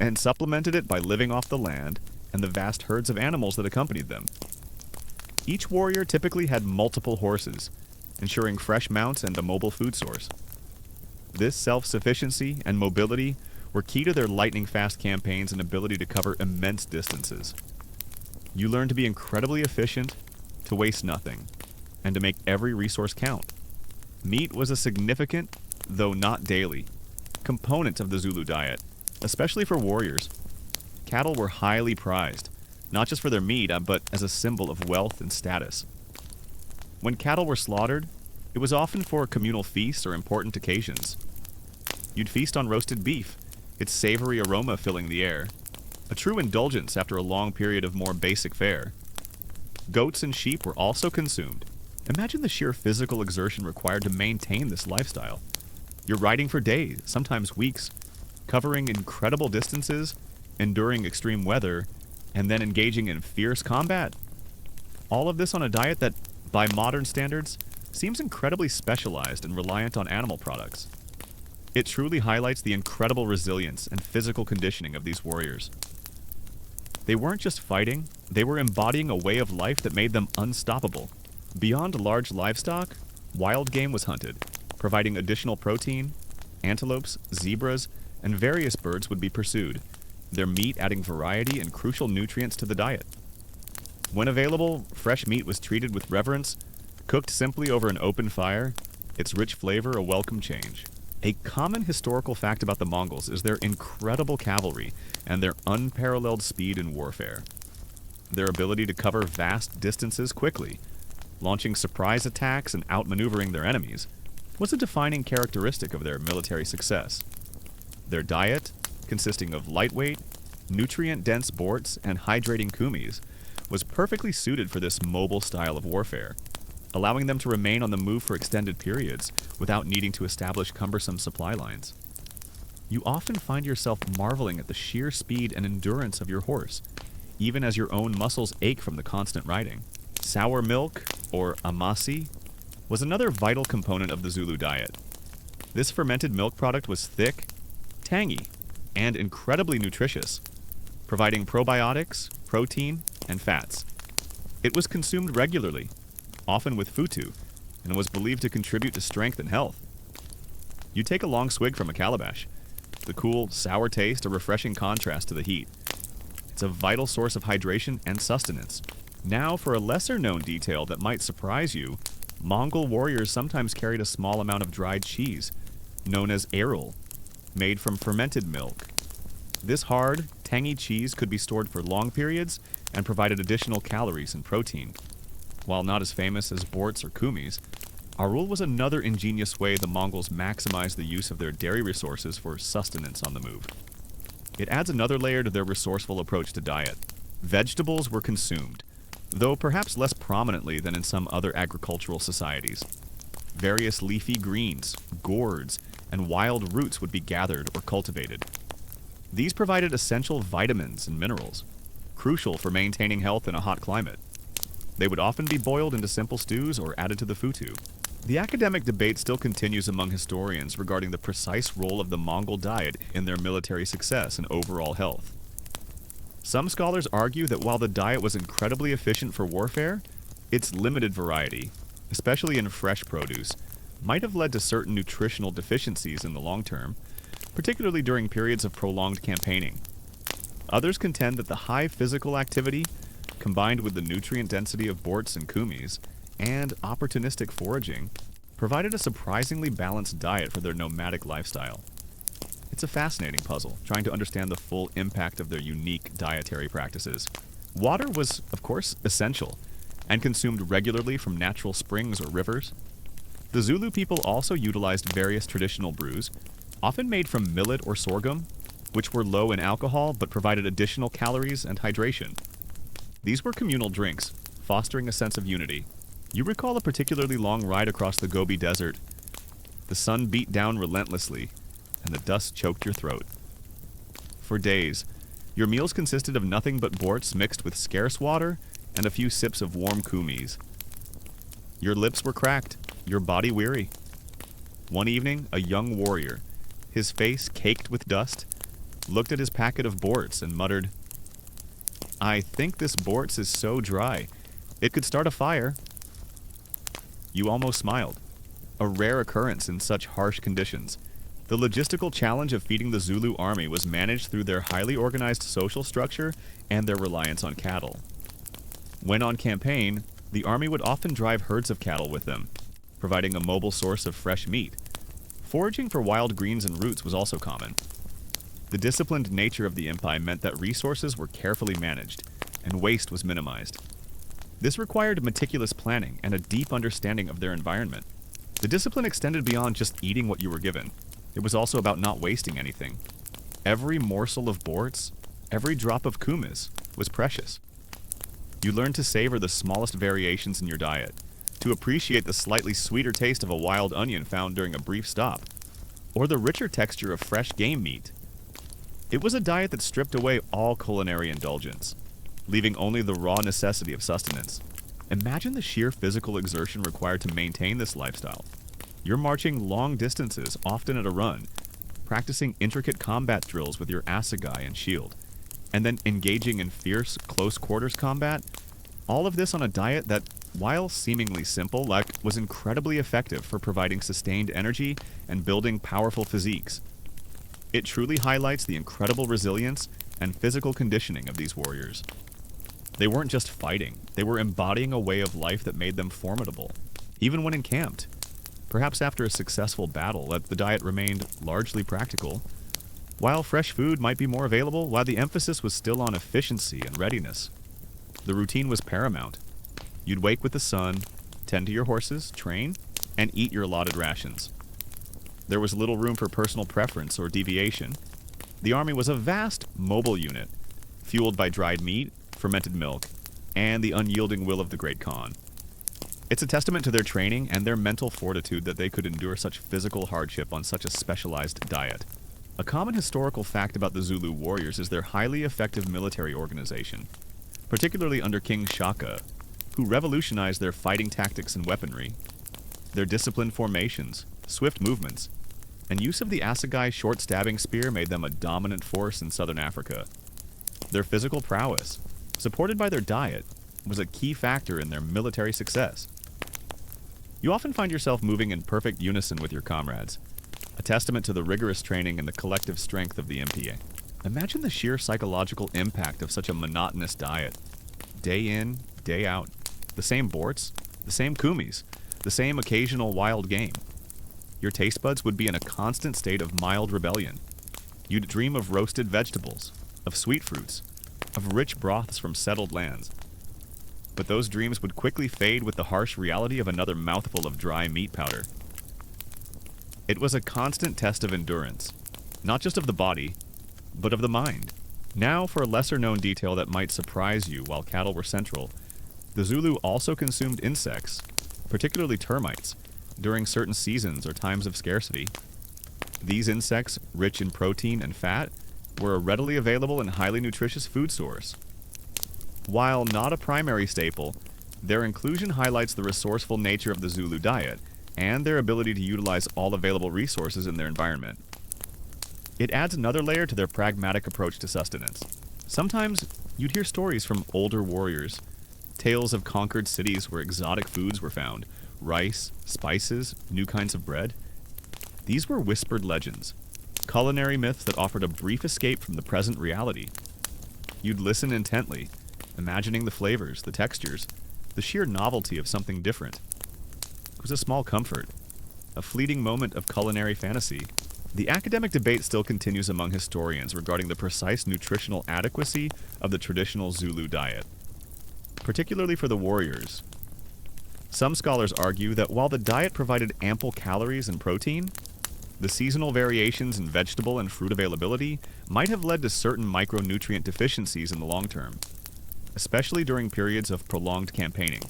and supplemented it by living off the land and the vast herds of animals that accompanied them. Each warrior typically had multiple horses, ensuring fresh mounts and a mobile food source. This self-sufficiency and mobility were key to their lightning-fast campaigns and ability to cover immense distances. You learned to be incredibly efficient, to waste nothing, and to make every resource count. Meat was a significant, though not daily, component of the Zulu diet, especially for warriors. Cattle were highly prized, not just for their meat, but as a symbol of wealth and status. When cattle were slaughtered, it was often for communal feasts or important occasions. You'd feast on roasted beef, its savory aroma filling the air, a true indulgence after a long period of more basic fare. Goats and sheep were also consumed. Imagine the sheer physical exertion required to maintain this lifestyle. You're riding for days, sometimes weeks, covering incredible distances, enduring extreme weather, and then engaging in fierce combat. All of this on a diet that, by modern standards, seems incredibly specialized and reliant on animal products. It truly highlights the incredible resilience and physical conditioning of these warriors. They weren't just fighting, they were embodying a way of life that made them unstoppable. Beyond large livestock, wild game was hunted, providing additional protein. Antelopes, zebras, and various birds would be pursued, their meat adding variety and crucial nutrients to the diet. When available, fresh meat was treated with reverence, cooked simply over an open fire, its rich flavor a welcome change. A common historical fact about the Mongols is their incredible cavalry and their unparalleled speed in warfare. Their ability to cover vast distances quickly, launching surprise attacks and outmaneuvering their enemies, was a defining characteristic of their military success. Their diet, consisting of lightweight, nutrient-dense borts and hydrating kumis, was perfectly suited for this mobile style of warfare, allowing them to remain on the move for extended periods without needing to establish cumbersome supply lines. You often find yourself marveling at the sheer speed and endurance of your horse, even as your own muscles ache from the constant riding. Sour milk, or amasi, was another vital component of the Zulu diet. This fermented milk product was thick, tangy, and incredibly nutritious, providing probiotics, protein, and fats. It was consumed regularly, often with futu, and was believed to contribute to strength and health. You take a long swig from a calabash. The cool, sour taste a refreshing contrast to the heat. It's a vital source of hydration and sustenance. Now, for a lesser-known detail that might surprise you, Mongol warriors sometimes carried a small amount of dried cheese, known as aril, made from fermented milk. This hard, tangy cheese could be stored for long periods and provided additional calories and protein. While not as famous as borts or kumis, arul was another ingenious way the Mongols maximized the use of their dairy resources for sustenance on the move. It adds another layer to their resourceful approach to diet. Vegetables were consumed, though perhaps less prominently than in some other agricultural societies. Various leafy greens, gourds, and wild roots would be gathered or cultivated. These provided essential vitamins and minerals, crucial for maintaining health in a hot climate. They would often be boiled into simple stews or added to the futu. The academic debate still continues among historians regarding the precise role of the Mongol diet in their military success and overall health. Some scholars argue that while the diet was incredibly efficient for warfare, its limited variety, especially in fresh produce, might have led to certain nutritional deficiencies in the long term, particularly during periods of prolonged campaigning. Others contend that the high physical activity, combined with the nutrient density of borts and kumis, and opportunistic foraging, provided a surprisingly balanced diet for their nomadic lifestyle. It's a fascinating puzzle, trying to understand the full impact of their unique dietary practices. Water was, of course, essential, and consumed regularly from natural springs or rivers. The Zulu people also utilized various traditional brews, often made from millet or sorghum, which were low in alcohol but provided additional calories and hydration. These were communal drinks, fostering a sense of unity. You recall a particularly long ride across the Gobi Desert. The sun beat down relentlessly, and the dust choked your throat. For days, your meals consisted of nothing but borts mixed with scarce water and a few sips of warm kumis. Your lips were cracked, your body weary. One evening, a young warrior, his face caked with dust, looked at his packet of borts and muttered, "I think this borts is so dry, it could start a fire." You almost smiled, a rare occurrence in such harsh conditions. The logistical challenge of feeding the Zulu army was managed through their highly organized social structure and their reliance on cattle. When on campaign, the army would often drive herds of cattle with them, providing a mobile source of fresh meat. Foraging for wild greens and roots was also common. The disciplined nature of the empire meant that resources were carefully managed, and waste was minimized. This required meticulous planning and a deep understanding of their environment. The discipline extended beyond just eating what you were given. It was also about not wasting anything. Every morsel of borts, every drop of kumis, was precious. You learned to savor the smallest variations in your diet, to appreciate the slightly sweeter taste of a wild onion found during a brief stop, or the richer texture of fresh game meat. It was a diet that stripped away all culinary indulgence, leaving only the raw necessity of sustenance. Imagine the sheer physical exertion required to maintain this lifestyle. You're marching long distances, often at a run, practicing intricate combat drills with your assegai and shield, and then engaging in fierce, close-quarters combat. All of this on a diet that, while seemingly simple, was incredibly effective for providing sustained energy and building powerful physiques. It truly highlights the incredible resilience and physical conditioning of these warriors. They weren't just fighting, they were embodying a way of life that made them formidable, even when encamped. Perhaps after a successful battle, the diet remained largely practical, while fresh food might be more available, while the emphasis was still on efficiency and readiness. The routine was paramount. You'd wake with the sun, tend to your horses, train, and eat your allotted rations. There was little room for personal preference or deviation. The army was a vast, mobile unit, fueled by dried meat, fermented milk, and the unyielding will of the Great Khan. It's a testament to their training and their mental fortitude that they could endure such physical hardship on such a specialized diet. A common historical fact about the Zulu warriors is their highly effective military organization, particularly under King Shaka, who revolutionized their fighting tactics and weaponry. Their disciplined formations, swift movements, and use of the assegai short-stabbing spear made them a dominant force in southern Africa. Their physical prowess, supported by their diet, was a key factor in their military success. You often find yourself moving in perfect unison with your comrades, a testament to the rigorous training and the collective strength of the MPA. Imagine the sheer psychological impact of such a monotonous diet. Day in, day out. The same borts, the same kumis, the same occasional wild game. Your taste buds would be in a constant state of mild rebellion. You'd dream of roasted vegetables, of sweet fruits, of rich broths from settled lands. But those dreams would quickly fade with the harsh reality of another mouthful of dry meat powder. It was a constant test of endurance, not just of the body, but of the mind. Now, for a lesser-known detail that might surprise you while cattle were central, the Zulu also consumed insects, particularly termites, during certain seasons or times of scarcity. These insects, rich in protein and fat, were a readily available and highly nutritious food source. While not a primary staple, their inclusion highlights the resourceful nature of the Zulu diet and their ability to utilize all available resources in their environment. It adds another layer to their pragmatic approach to sustenance. Sometimes you'd hear stories from older warriors, tales of conquered cities where exotic foods were found, rice, spices, new kinds of bread. These were whispered legends, culinary myths that offered a brief escape from the present reality. You'd listen intently, imagining the flavors, the textures, the sheer novelty of something different. It was a small comfort, a fleeting moment of culinary fantasy. The academic debate still continues among historians regarding the precise nutritional adequacy of the traditional Zulu diet, particularly for the warriors. Some scholars argue that while the diet provided ample calories and protein, the seasonal variations in vegetable and fruit availability might have led to certain micronutrient deficiencies in the long term, especially during periods of prolonged campaigning.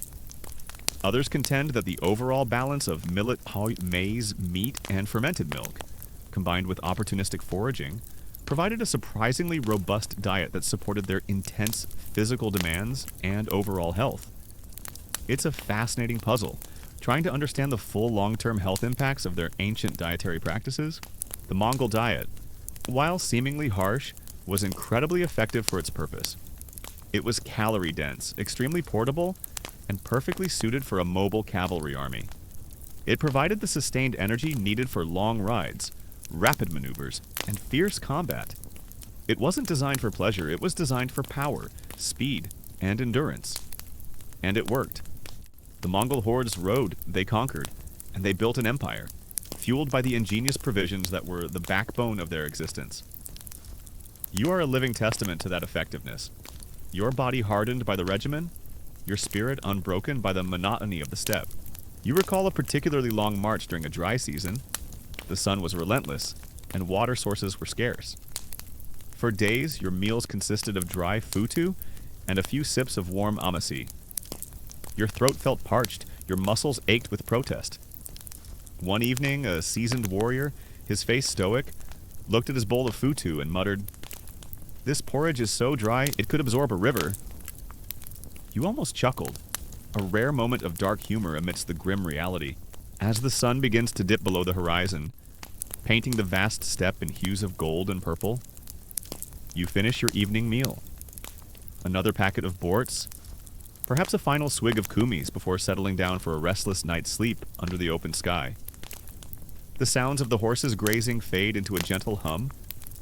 Others contend that the overall balance of millet, maize, meat, and fermented milk, combined with opportunistic foraging, provided a surprisingly robust diet that supported their intense physical demands and overall health. It's a fascinating puzzle, trying to understand the full long-term health impacts of their ancient dietary practices. The Mongol diet, while seemingly harsh, was incredibly effective for its purpose. It was calorie-dense, extremely portable, and perfectly suited for a mobile cavalry army. It provided the sustained energy needed for long rides, rapid maneuvers, and fierce combat. It wasn't designed for pleasure, it was designed for power, speed, and endurance. And it worked. The Mongol hordes rode, they conquered, and they built an empire, fueled by the ingenious provisions that were the backbone of their existence. You are a living testament to that effectiveness. Your body hardened by the regimen, your spirit unbroken by the monotony of the steppe. You recall a particularly long march during a dry season. The sun was relentless, and water sources were scarce. For days, your meals consisted of dry futu and a few sips of warm amasi. Your throat felt parched, your muscles ached with protest. One evening, a seasoned warrior, his face stoic, looked at his bowl of futu and muttered, "This porridge is so dry it could absorb a river." You almost chuckled, a rare moment of dark humor amidst the grim reality. As the sun begins to dip below the horizon, painting the vast steppe in hues of gold and purple, you finish your evening meal. Another packet of borts, perhaps a final swig of kumis before settling down for a restless night's sleep under the open sky. The sounds of the horses grazing fade into a gentle hum,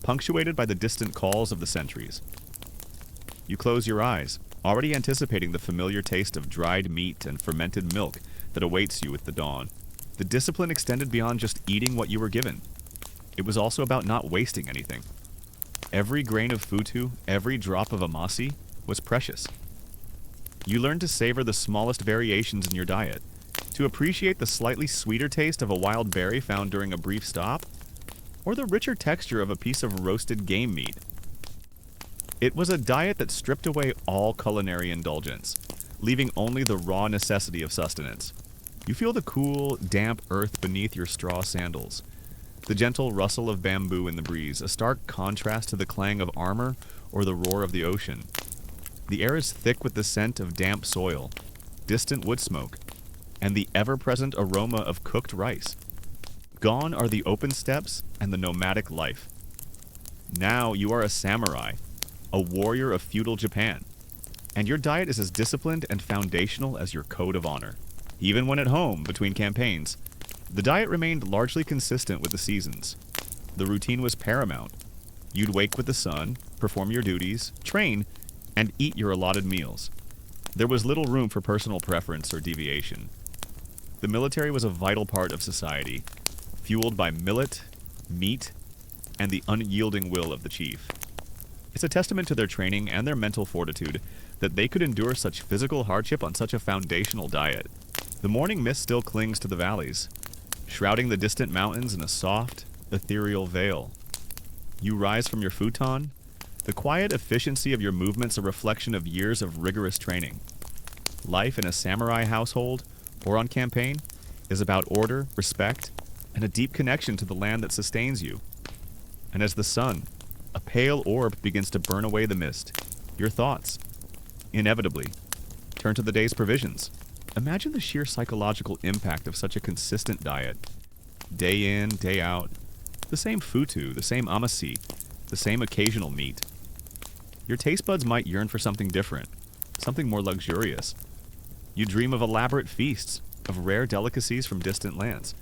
punctuated by the distant calls of the sentries. You close your eyes, already anticipating the familiar taste of dried meat and fermented milk that awaits you with the dawn. The discipline extended beyond just eating what you were given. It was also about not wasting anything. Every grain of futu, every drop of amasi was precious. You learned to savor the smallest variations in your diet, to appreciate the slightly sweeter taste of a wild berry found during a brief stop, or the richer texture of a piece of roasted game meat. It was a diet that stripped away all culinary indulgence, leaving only the raw necessity of sustenance. You feel the cool, damp earth beneath your straw sandals, the gentle rustle of bamboo in the breeze, a stark contrast to the clang of armor or the roar of the ocean. The air is thick with the scent of damp soil, distant wood smoke, and the ever-present aroma of cooked rice. Gone are the open steppes and the nomadic life. Now you are a samurai, a warrior of feudal Japan, and your diet is as disciplined and foundational as your code of honor. Even when at home, between campaigns, the diet remained largely consistent with the seasons. The routine was paramount. You'd wake with the sun, perform your duties, train, and eat your allotted meals. There was little room for personal preference or deviation. The military was a vital part of society, fueled by millet, meat, and the unyielding will of the chief. It's a testament to their training and their mental fortitude that they could endure such physical hardship on such a foundational diet. The morning mist still clings to the valleys, shrouding the distant mountains in a soft, ethereal veil. You rise from your futon, the quiet efficiency of your movements a reflection of years of rigorous training. Life in a samurai household, or on campaign, is about order, respect, and a deep connection to the land that sustains you. And as the sun, a pale orb, begins to burn away the mist, your thoughts, inevitably, turn to the day's provisions. Imagine the sheer psychological impact of such a consistent diet. Day in, day out. The same futu, the same amasi, the same occasional meat. Your taste buds might yearn for something different, something more luxurious. You dream of elaborate feasts, of rare delicacies from distant lands.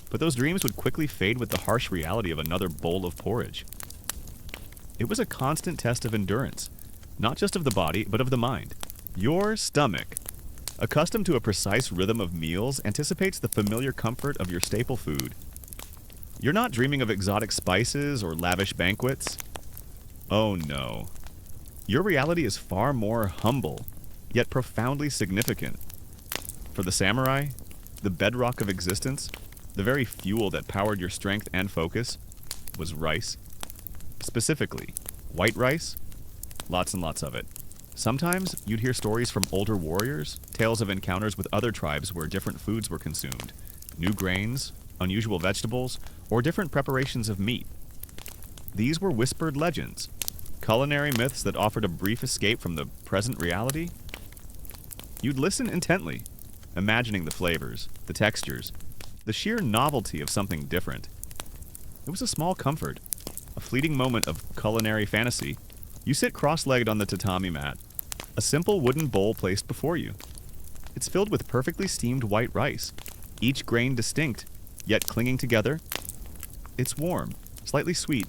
But those dreams would quickly fade with the harsh reality of another bowl of porridge. It was a constant test of endurance, not just of the body, but of the mind. Your stomach, accustomed to a precise rhythm of meals, anticipates the familiar comfort of your staple food. You're not dreaming of exotic spices or lavish banquets. Oh no. Your reality is far more humble, yet profoundly significant. For the samurai, the bedrock of existence, the very fuel that powered your strength and focus, was rice. Specifically, white rice, lots and lots of it. Sometimes you'd hear stories from older warriors, tales of encounters with other tribes where different foods were consumed, new grains, unusual vegetables, or different preparations of meat. These were whispered legends, culinary myths that offered a brief escape from the present reality. You'd listen intently, imagining the flavors, the textures, the sheer novelty of something different. It was a small comfort, a fleeting moment of culinary fantasy. You sit cross-legged on the tatami mat, a simple wooden bowl placed before you. It's filled with perfectly steamed white rice, each grain distinct, yet clinging together. It's warm, slightly sweet,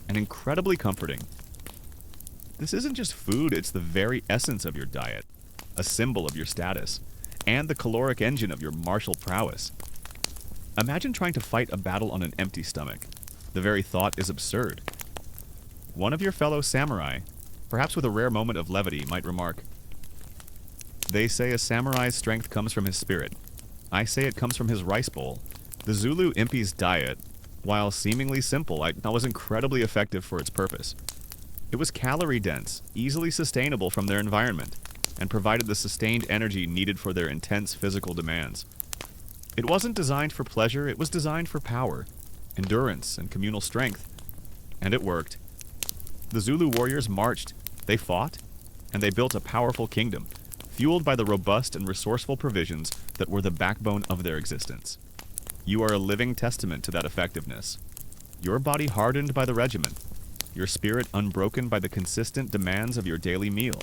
and incredibly comforting. This isn't just food, it's the very essence of your diet, a symbol of your status, and the caloric engine of your martial prowess. Imagine trying to fight a battle on an empty stomach. The very thought is absurd. One of your fellow samurai, perhaps with a rare moment of levity, might remark, "They say a samurai's strength comes from his spirit. I say it comes from his rice bowl." The Zulu impi's diet, while seemingly simple, was incredibly effective for its purpose. It was calorie-dense, easily sustainable from their environment, and provided the sustained energy needed for their intense physical demands. It wasn't designed for pleasure, it was designed for power, endurance, and communal strength. And it worked. The Zulu warriors marched, they fought, and they built a powerful kingdom, fueled by the robust and resourceful provisions that were the backbone of their existence. You are a living testament to that effectiveness. Your body hardened by the regiment, your spirit unbroken by the consistent demands of your daily meal.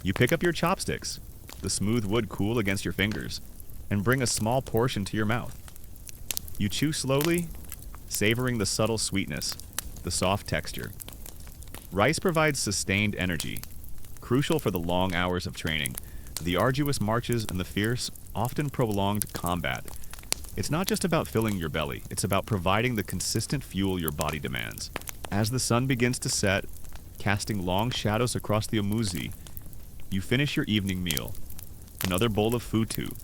You pick up your chopsticks, the smooth wood cool against your fingers, and bring a small portion to your mouth. You chew slowly, savoring the subtle sweetness, the soft texture. Rice provides sustained energy, crucial for the long hours of training, the arduous marches, and the fierce, often prolonged combat. It's not just about filling your belly, it's about providing the consistent fuel your body demands. As the sun begins to set, casting long shadows across the Omuzi, you finish your evening meal. Another bowl of futu,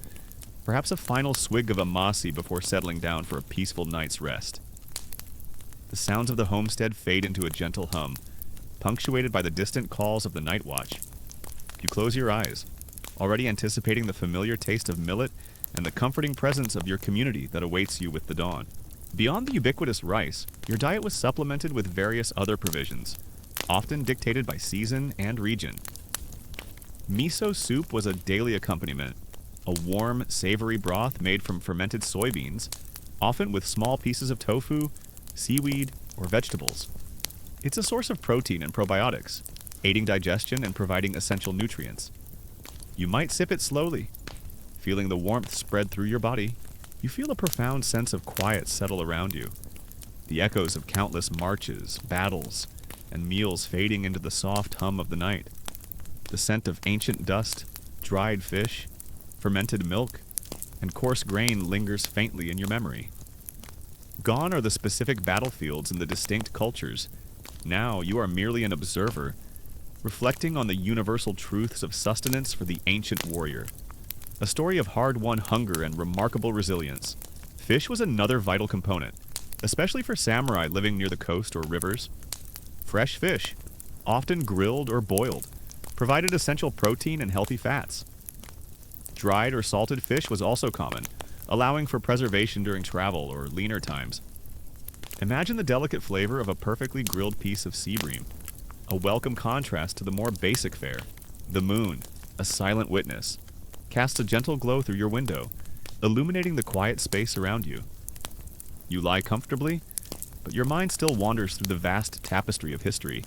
perhaps a final swig of amasi before settling down for a peaceful night's rest. The sounds of the homestead fade into a gentle hum, punctuated by the distant calls of the night watch. You close your eyes, already anticipating the familiar taste of millet and the comforting presence of your community that awaits you with the dawn. Beyond the ubiquitous rice, your diet was supplemented with various other provisions, often dictated by season and region. Miso soup was a daily accompaniment, a warm, savory broth made from fermented soybeans, often with small pieces of tofu, seaweed, or vegetables. It's a source of protein and probiotics, aiding digestion and providing essential nutrients. You might sip it slowly. Feeling the warmth spread through your body, you feel a profound sense of quiet settle around you. The echoes of countless marches, battles, and meals fading into the soft hum of the night. The scent of ancient dust, dried fish, fermented milk, and coarse grain lingers faintly in your memory. Gone are the specific battlefields and the distinct cultures. Now you are merely an observer, reflecting on the universal truths of sustenance for the ancient warrior. A story of hard-won hunger and remarkable resilience. Fish was another vital component, especially for samurai living near the coast or rivers. Fresh fish, often grilled or boiled, provided essential protein and healthy fats. Dried or salted fish was also common, allowing for preservation during travel or leaner times. Imagine the delicate flavor of a perfectly grilled piece of sea bream, a welcome contrast to the more basic fare. The moon, a silent witness, casts a gentle glow through your window, illuminating the quiet space around you. You lie comfortably, but your mind still wanders through the vast tapestry of history,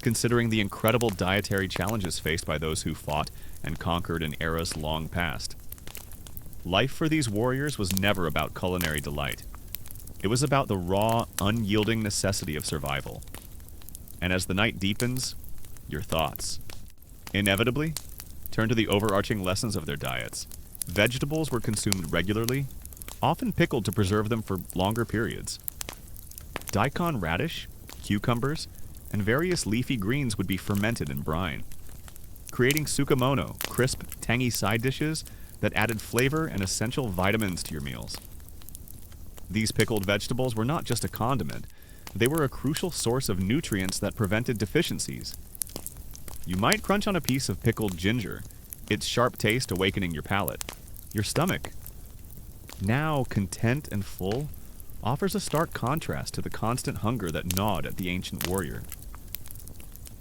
considering the incredible dietary challenges faced by those who fought and conquered in eras long past. Life for these warriors was never about culinary delight. It was about the raw, unyielding necessity of survival. And as the night deepens, your thoughts inevitably turn to the overarching lessons of their diets. Vegetables were consumed regularly, often pickled to preserve them for longer periods. Daikon radish, cucumbers, and various leafy greens would be fermented in brine, creating tsukemono, crisp, tangy side dishes that added flavor and essential vitamins to your meals. These pickled vegetables were not just a condiment, they were a crucial source of nutrients that prevented deficiencies. You might crunch on a piece of pickled ginger, its sharp taste awakening your palate. Your stomach, now content and full, offers a stark contrast to the constant hunger that gnawed at the ancient warrior.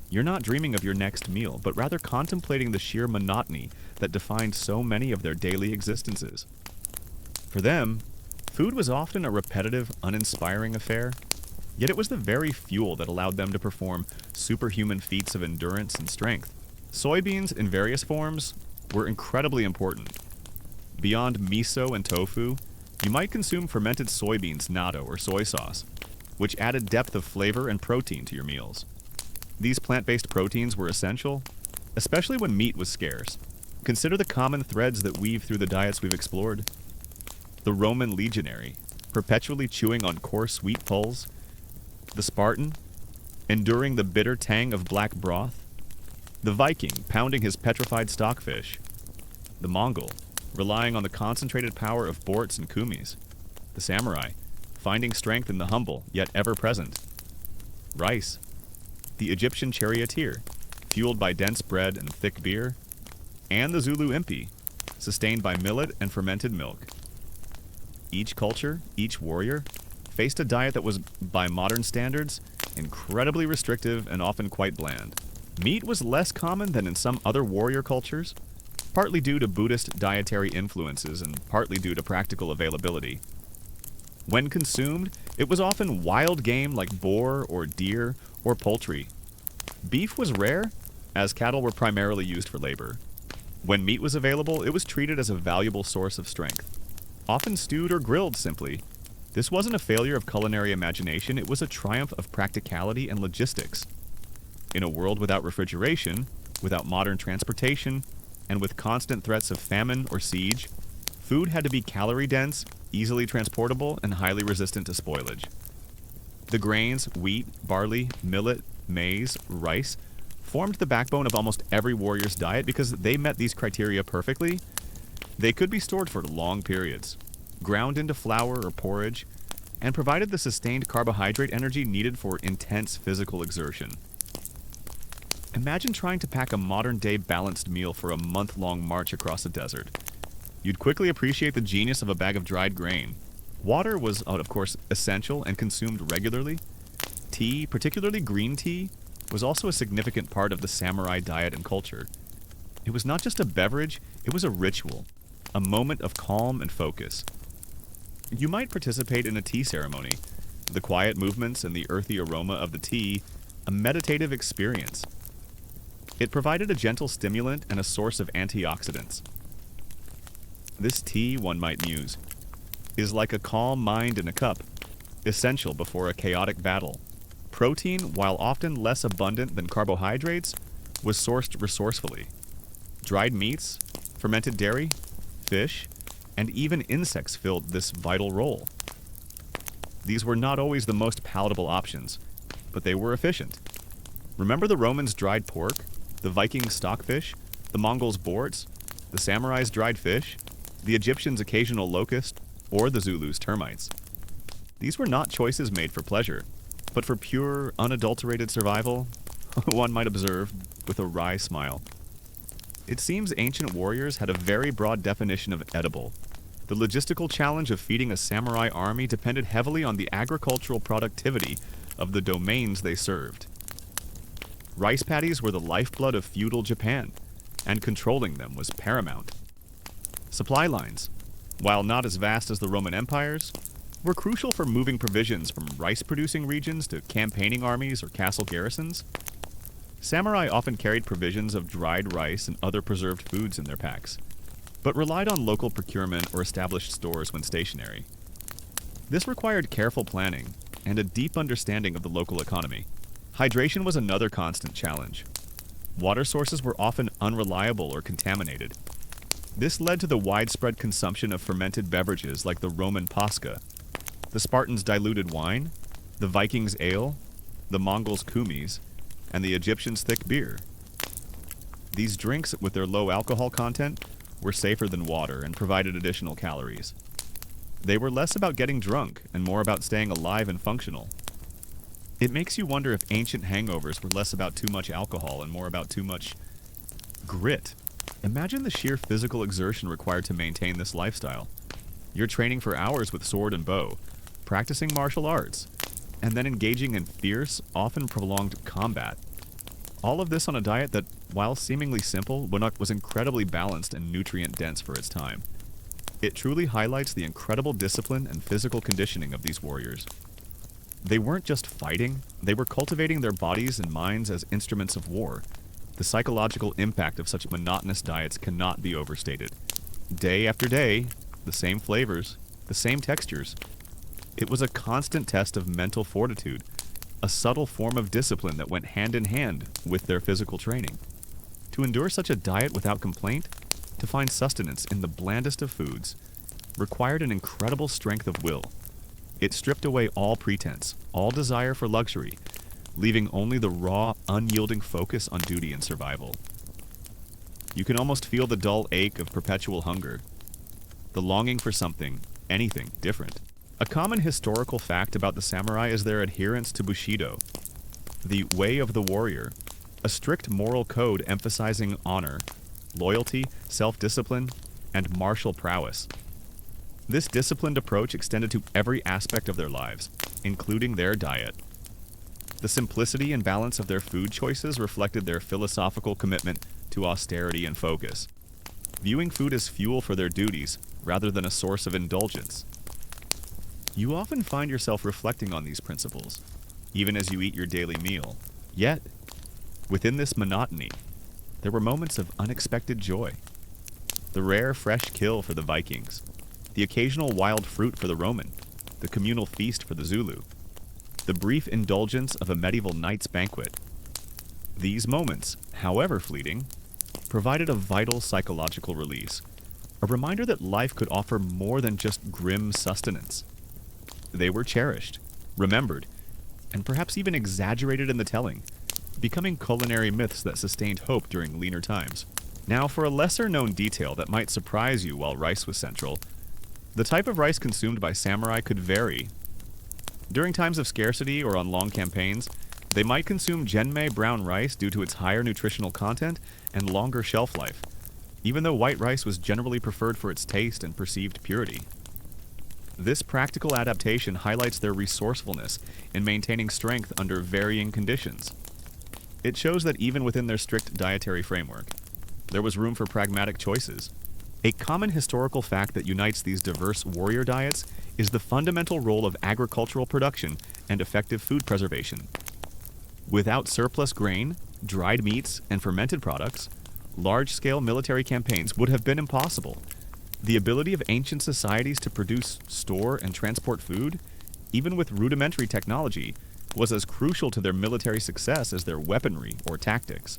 You're not dreaming of your next meal, but rather contemplating the sheer monotony that defined so many of their daily existences. For them, food was often a repetitive, uninspiring affair, yet it was the very fuel that allowed them to perform superhuman feats of endurance and strength. Soybeans in various forms were incredibly important. Beyond miso and tofu, you might consume fermented soybeans, natto, or soy sauce, which added depth of flavor and protein to your meals. These plant-based proteins were essential, especially when meat was scarce. Consider the common threads that weave through the diets we've explored. The Roman legionary, perpetually chewing on coarse wheat pulls. The Spartan, enduring the bitter tang of black broth. The Viking, pounding his petrified stockfish. The Mongol, relying on the concentrated power of borts and kumis. The samurai, finding strength in the humble, yet ever-present. Rice, the Egyptian charioteer, fueled by dense bread and thick beer. And the Zulu impi, sustained by millet and fermented milk. Each culture, each warrior, faced a diet that was, by modern standards, incredibly restrictive and often quite bland. Meat was less common than in some other warrior cultures, partly due to Buddhist dietary influences and partly due to practical availability. When consumed, it was often wild game like boar or deer or poultry. Beef was rare, as cattle were primarily used for labor. When meat was available, it was treated as a valuable source of strength, often stewed or grilled simply. This wasn't a failure of culinary imagination, it was a triumph of practicality and logistics. In a world without refrigeration, without modern transportation, and with constant threats of famine or siege, food had to be calorie-dense, easily transportable and highly resistant to spoilage. The grains, wheat, barley, millet, maize, rice, formed the backbone of almost every warrior's diet because they met these criteria perfectly. They could be stored for long periods, ground into flour or porridge, and provided the sustained carbohydrate energy needed for intense physical exertion. Imagine trying to pack a modern-day balanced meal for a month-long march across a desert. You'd quickly appreciate the genius of a bag of dried grain. Water was, of course, essential and consumed regularly. Tea, particularly green tea, was also a significant part of the samurai diet and culture. It was not just a beverage, it was a ritual, a moment of calm and focus. You might participate in a tea ceremony, the quiet movements and the earthy aroma of the tea, a meditative experience. It provided a gentle stimulant and a source of antioxidants. This tea, one might muse, is like a calm mind in a cup, essential before a chaotic battle. Protein, while often less abundant than carbohydrates, was sourced resourcefully. Dried meats, fermented dairy, fish, and even insects filled this vital role. These were not always the most palatable options, but they were efficient. Remember the Romans' dried pork, the Vikings' stockfish, the Mongols' boars, the Samurais' dried fish, the Egyptians' occasional locust, or the Zulus' termites. These were not choices made for pleasure, but for pure, unadulterated survival, one might observe with a wry smile. It seems ancient warriors had a very broad definition of edible. The logistical challenge of feeding a samurai army depended heavily on the agricultural productivity of the domains they served. Rice paddies were the lifeblood of feudal Japan, and controlling them was paramount. Supply lines, while not as vast as the Roman empires, were crucial for moving provisions from rice-producing regions to campaigning armies or castle garrisons. Samurai often carried provisions of dried rice and other preserved foods in their packs, but relied on local procurement or established stores when stationary. This required careful planning and a deep understanding of the local economy. Hydration was another constant challenge. Water sources were often unreliable or contaminated. This led to the widespread consumption of fermented beverages like the Roman pasca, the Spartans' diluted wine, the Vikings' ale, the Mongols' kumis, and the Egyptians' thick beer. These drinks, with their low alcohol content, were safer than water and provided additional calories. They were less about getting drunk and more about staying alive and functional. It makes you wonder if ancient hangovers were less about too much alcohol and more about too much grit. Imagine the sheer physical exertion required to maintain this lifestyle. You're training for hours with sword and bow, practicing martial arts, and then engaging in fierce, often prolonged combat. All of this on a diet that, while seemingly simple, was incredibly balanced and nutrient-dense for its time. It truly highlights the incredible discipline and physical conditioning of these warriors. They weren't just fighting, they were cultivating their bodies and minds as instruments of war. The psychological impact of such monotonous diets cannot be overstated. Day after day, the same flavors, the same textures. It was a constant test of mental fortitude, a subtle form of discipline that went hand in hand with their physical training. To endure such a diet without complaint, to find sustenance in the blandest of foods, required an incredible strength of will. It stripped away all pretense, all desire for luxury, leaving only the raw, unyielding focus on duty and survival. You can almost feel the dull ache of perpetual hunger, the longing for something, anything, different. A common historical fact about the samurai is their adherence to Bushido, the way of the warrior, a strict moral code emphasizing honor, loyalty, self-discipline, and martial prowess. This disciplined approach extended to every aspect of their lives, including their diet. The simplicity and balance of their food choices reflected their philosophical commitment to austerity and focus, viewing food as fuel for their duties rather than a source of indulgence. You often find yourself reflecting on these principles, even as you eat your daily meal. Yet, within this monotony, there were moments of unexpected joy. The rare fresh kill for the Vikings, the occasional wild fruit for the Roman, the communal feast for the Zulu, the brief indulgence of a medieval knight's banquet. These moments, however fleeting, provided a vital psychological release, A reminder that life could offer more than just grim sustenance. They were cherished, remembered, and perhaps even exaggerated in the telling, becoming culinary myths that sustained hope during leaner times. Now, for a lesser-known detail that might surprise you while rice was central, the type of rice consumed by samurai could vary. During times of scarcity or on long campaigns, they might consume genmei brown rice due to its higher nutritional content and longer shelf life, even though white rice was generally preferred for its taste and perceived purity. This practical adaptation highlights their resourcefulness in maintaining strength under varying conditions. It shows that even within their strict dietary framework, there was room for pragmatic choices. A common historical fact that unites these diverse warrior diets is the fundamental role of agricultural production and effective food preservation. Without surplus grain, dried meats, and fermented products, large-scale military campaigns would have been impossible. The ability of ancient societies to produce, store, and transport food, even with rudimentary technology, was as crucial to their military success as their weaponry or tactics.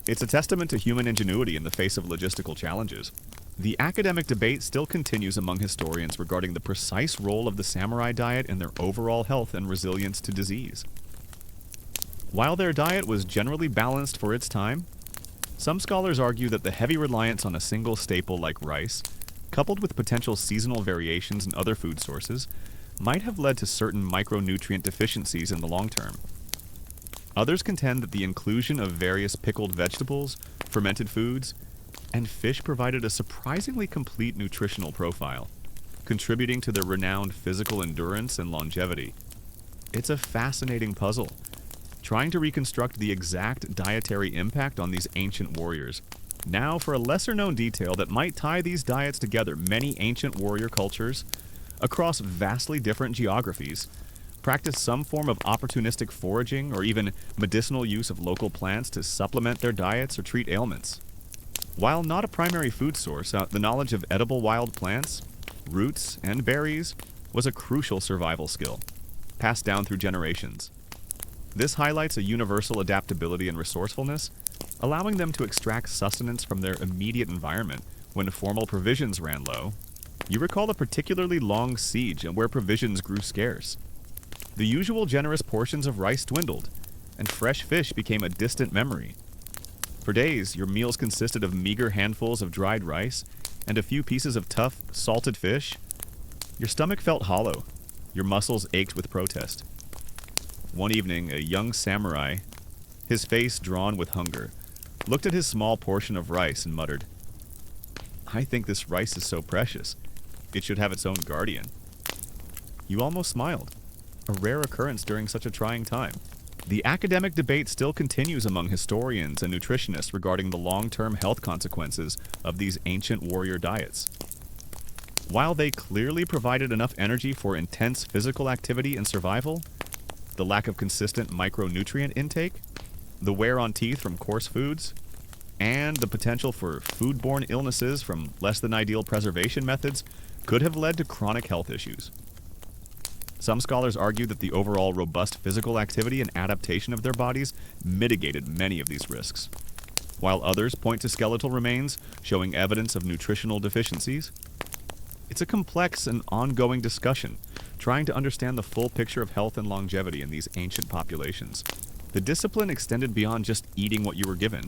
It's a testament to human ingenuity in the face of logistical challenges. The academic debate still continues among historians regarding the precise role of the samurai diet in their overall health and resilience to disease. While their diet was generally balanced for its time, some scholars argue that the heavy reliance on a single staple like rice, coupled with potential seasonal variations in other food sources, might have led to certain micronutrient deficiencies in the long term. Others contend that the inclusion of various pickled vegetables, fermented foods, and fish provided a surprisingly complete nutritional profile, contributing to their renowned physical endurance and longevity. It's a fascinating puzzle, trying to reconstruct the exact dietary impact on these ancient warriors. Now, for a lesser-known detail that might tie these diets together, many ancient warrior cultures, across vastly different geographies, practice some form of opportunistic foraging or even medicinal use of local plants to supplement their diets or treat ailments. While not a primary food source, the knowledge of edible wild plants, roots, and berries was a crucial survival skill, passed down through generations. This highlights a universal adaptability and resourcefulness, allowing them to extract sustenance from their immediate environment when formal provisions ran low. You recall a particularly long siege where provisions grew scarce. The usual generous portions of rice dwindled, and fresh fish became a distant memory. For days, your meals consisted of meager handfuls of dried rice and a few pieces of tough, salted fish. Your stomach felt hollow. Your muscles ached with protest. One evening, a young samurai, his face drawn with hunger, looked at his small portion of rice and muttered, "I think this rice is so precious. It should have its own guardian." You almost smiled, a rare occurrence during such a trying time. The academic debate still continues among historians and nutritionists regarding the long-term health consequences of these ancient warrior diets. While they clearly provided enough energy for intense physical activity and survival, the lack of consistent micronutrient intake, the wear on teeth from coarse foods, and the potential for foodborne illnesses from less than ideal preservation methods could have led to chronic health issues. Some scholars argue that the overall robust physical activity and adaptation of their bodies mitigated many of these risks, while others point to skeletal remains showing evidence of nutritional deficiencies. It's a complex and ongoing discussion, trying to understand the full picture of health and longevity in these ancient populations. The discipline extended beyond just eating what you were given.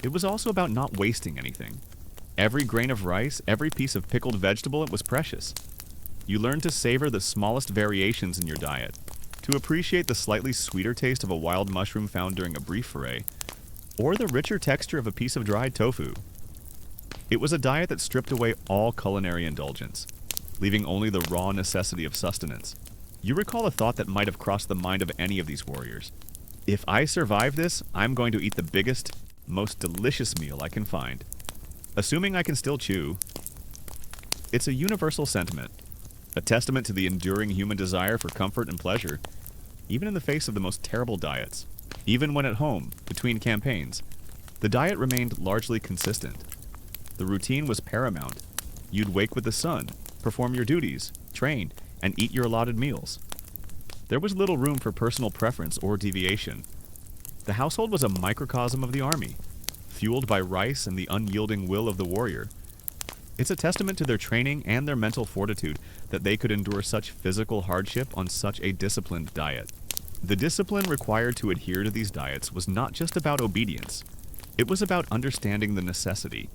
It was also about not wasting anything. Every grain of rice, every piece of pickled vegetable, was precious. You learned to savor the smallest variations in your diet, to appreciate the slightly sweeter taste of a wild mushroom found during a brief foray, or the richer texture of a piece of dried tofu. It was a diet that stripped away all culinary indulgence, leaving only the raw necessity of sustenance. You recall a thought that might have crossed the mind of any of these warriors. If I survive this, I'm going to eat the biggest, most delicious meal I can find, assuming I can still chew. It's a universal sentiment, a testament to the enduring human desire for comfort and pleasure, even in the face of the most terrible diets. Even when at home, between campaigns, the diet remained largely consistent. The routine was paramount. You'd wake with the sun, perform your duties, train, and eat your allotted meals. There was little room for personal preference or deviation. The household was a microcosm of the army, fueled by rice and the unyielding will of the warrior. It's a testament to their training and their mental fortitude that they could endure such physical hardship on such a disciplined diet. The discipline required to adhere to these diets was not just about obedience. It was about understanding the necessity.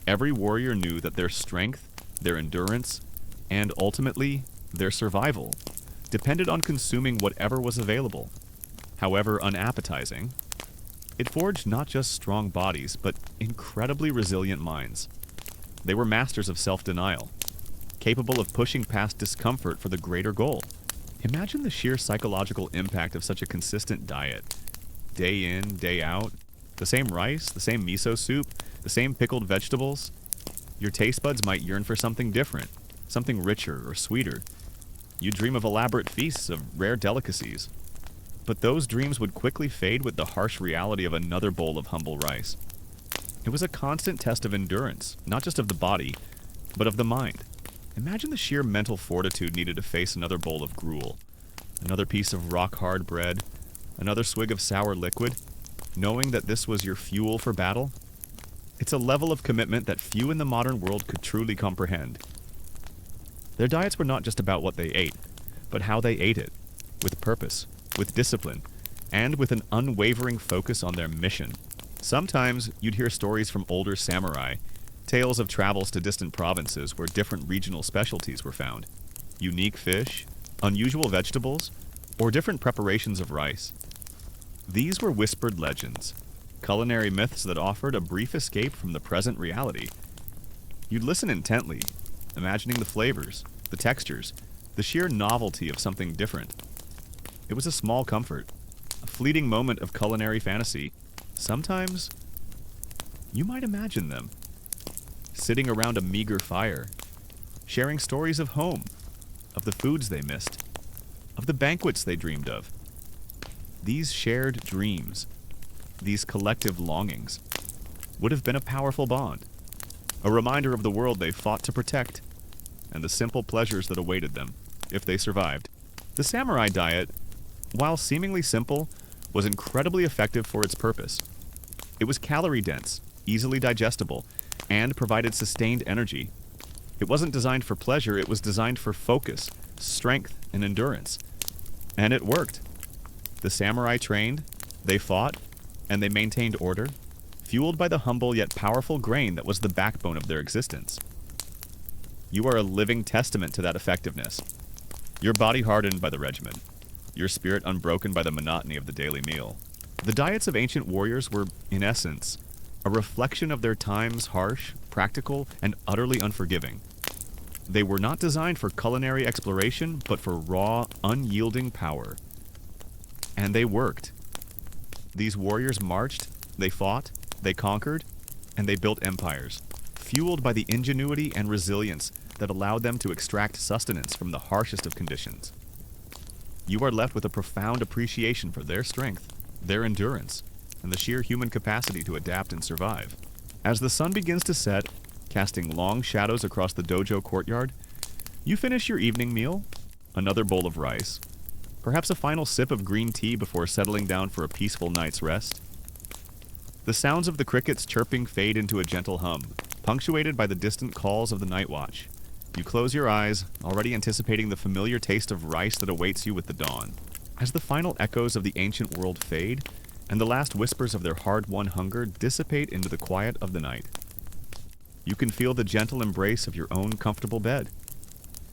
Every warrior knew that their strength, their endurance, and ultimately, their survival depended on consuming whatever was available, however unappetizing. It forged not just strong bodies, but incredibly resilient minds. They were masters of self-denial, capable of pushing past discomfort for the greater goal. Imagine the sheer psychological impact of such a consistent diet. Day in, day out, the same rice, the same miso soup, the same pickled vegetables. Your taste buds might yearn for something different, something richer or sweeter. You'd dream of elaborate feasts of rare delicacies. But those dreams would quickly fade with the harsh reality of another bowl of humble rice. It was a constant test of endurance, not just of the body, but of the mind. Imagine the sheer mental fortitude needed to face another bowl of gruel, another piece of rock-hard bread, another swig of sour liquid, knowing that this was your fuel for battle. It's a level of commitment that few in the modern world could truly comprehend. Their diets were not just about what they ate, but how they ate it, with purpose, with discipline, and with an unwavering focus on their mission. Sometimes you'd hear stories from older samurai, tales of travels to distant provinces where different regional specialties were found, unique fish, unusual vegetables, or different preparations of rice. These were whispered legends, culinary myths that offered a brief escape from the present reality. You'd listen intently, imagining the flavors, the textures, the sheer novelty of something different. It was a small comfort, a fleeting moment of culinary fantasy. Sometimes, you might imagine them, sitting around a meager fire, sharing stories of home, of the foods they missed, of the banquets they dreamed of. These shared dreams, these collective longings, would have been a powerful bond, a reminder of the world they fought to protect, and the simple pleasures that awaited them, if they survived. The samurai diet, while seemingly simple, was incredibly effective for its purpose. It was calorie-dense, easily digestible, and provided sustained energy. It wasn't designed for pleasure, it was designed for focus, strength, and endurance. And it worked. The samurai trained, they fought, and they maintained order, fueled by the humble yet powerful grain that was the backbone of their existence. You are a living testament to that effectiveness. Your body hardened by the regimen, your spirit unbroken by the monotony of the daily meal. The diets of ancient warriors were, in essence, a reflection of their time's harsh, practical, and utterly unforgiving. They were not designed for culinary exploration, but for raw, unyielding power. And they worked. These warriors marched, they fought, they conquered, and they built empires, fueled by the ingenuity and resilience that allowed them to extract sustenance from the harshest of conditions. You are left with a profound appreciation for their strength, their endurance, and the sheer human capacity to adapt and survive. As the sun begins to set, casting long shadows across the dojo courtyard, you finish your evening meal, another bowl of rice, perhaps a final sip of green tea before settling down for a peaceful night's rest. The sounds of the crickets chirping fade into a gentle hum, punctuated by the distant calls of the night watch. You close your eyes, already anticipating the familiar taste of rice that awaits you with the dawn. As the final echoes of the ancient world fade, and the last whispers of their hard-won hunger dissipate into the quiet of the night, you can feel the gentle embrace of your own comfortable bed,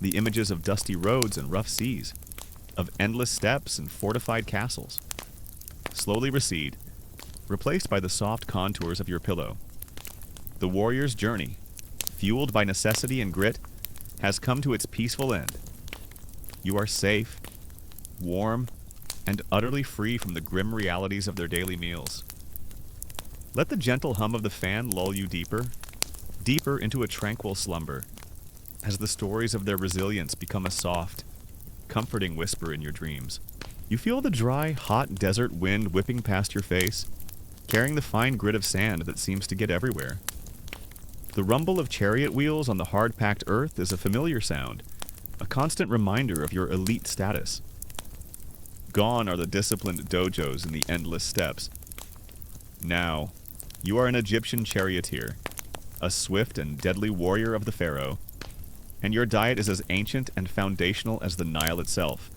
the images of dusty roads and rough seas, of endless steppes and fortified castles, slowly recede, replaced by the soft contours of your pillow. The warrior's journey, fueled by necessity and grit, has come to its peaceful end. You are safe, warm, and utterly free from the grim realities of their daily meals. Let the gentle hum of the fan lull you deeper, deeper into a tranquil slumber, as the stories of their resilience become a soft, comforting whisper in your dreams. You feel the dry, hot desert wind whipping past your face, carrying the fine grit of sand that seems to get everywhere. The rumble of chariot wheels on the hard-packed earth is a familiar sound, a constant reminder of your elite status. Gone are the disciplined dojos and the endless steps. Now, you are an Egyptian charioteer, a swift and deadly warrior of the Pharaoh, and your diet is as ancient and foundational as the Nile itself.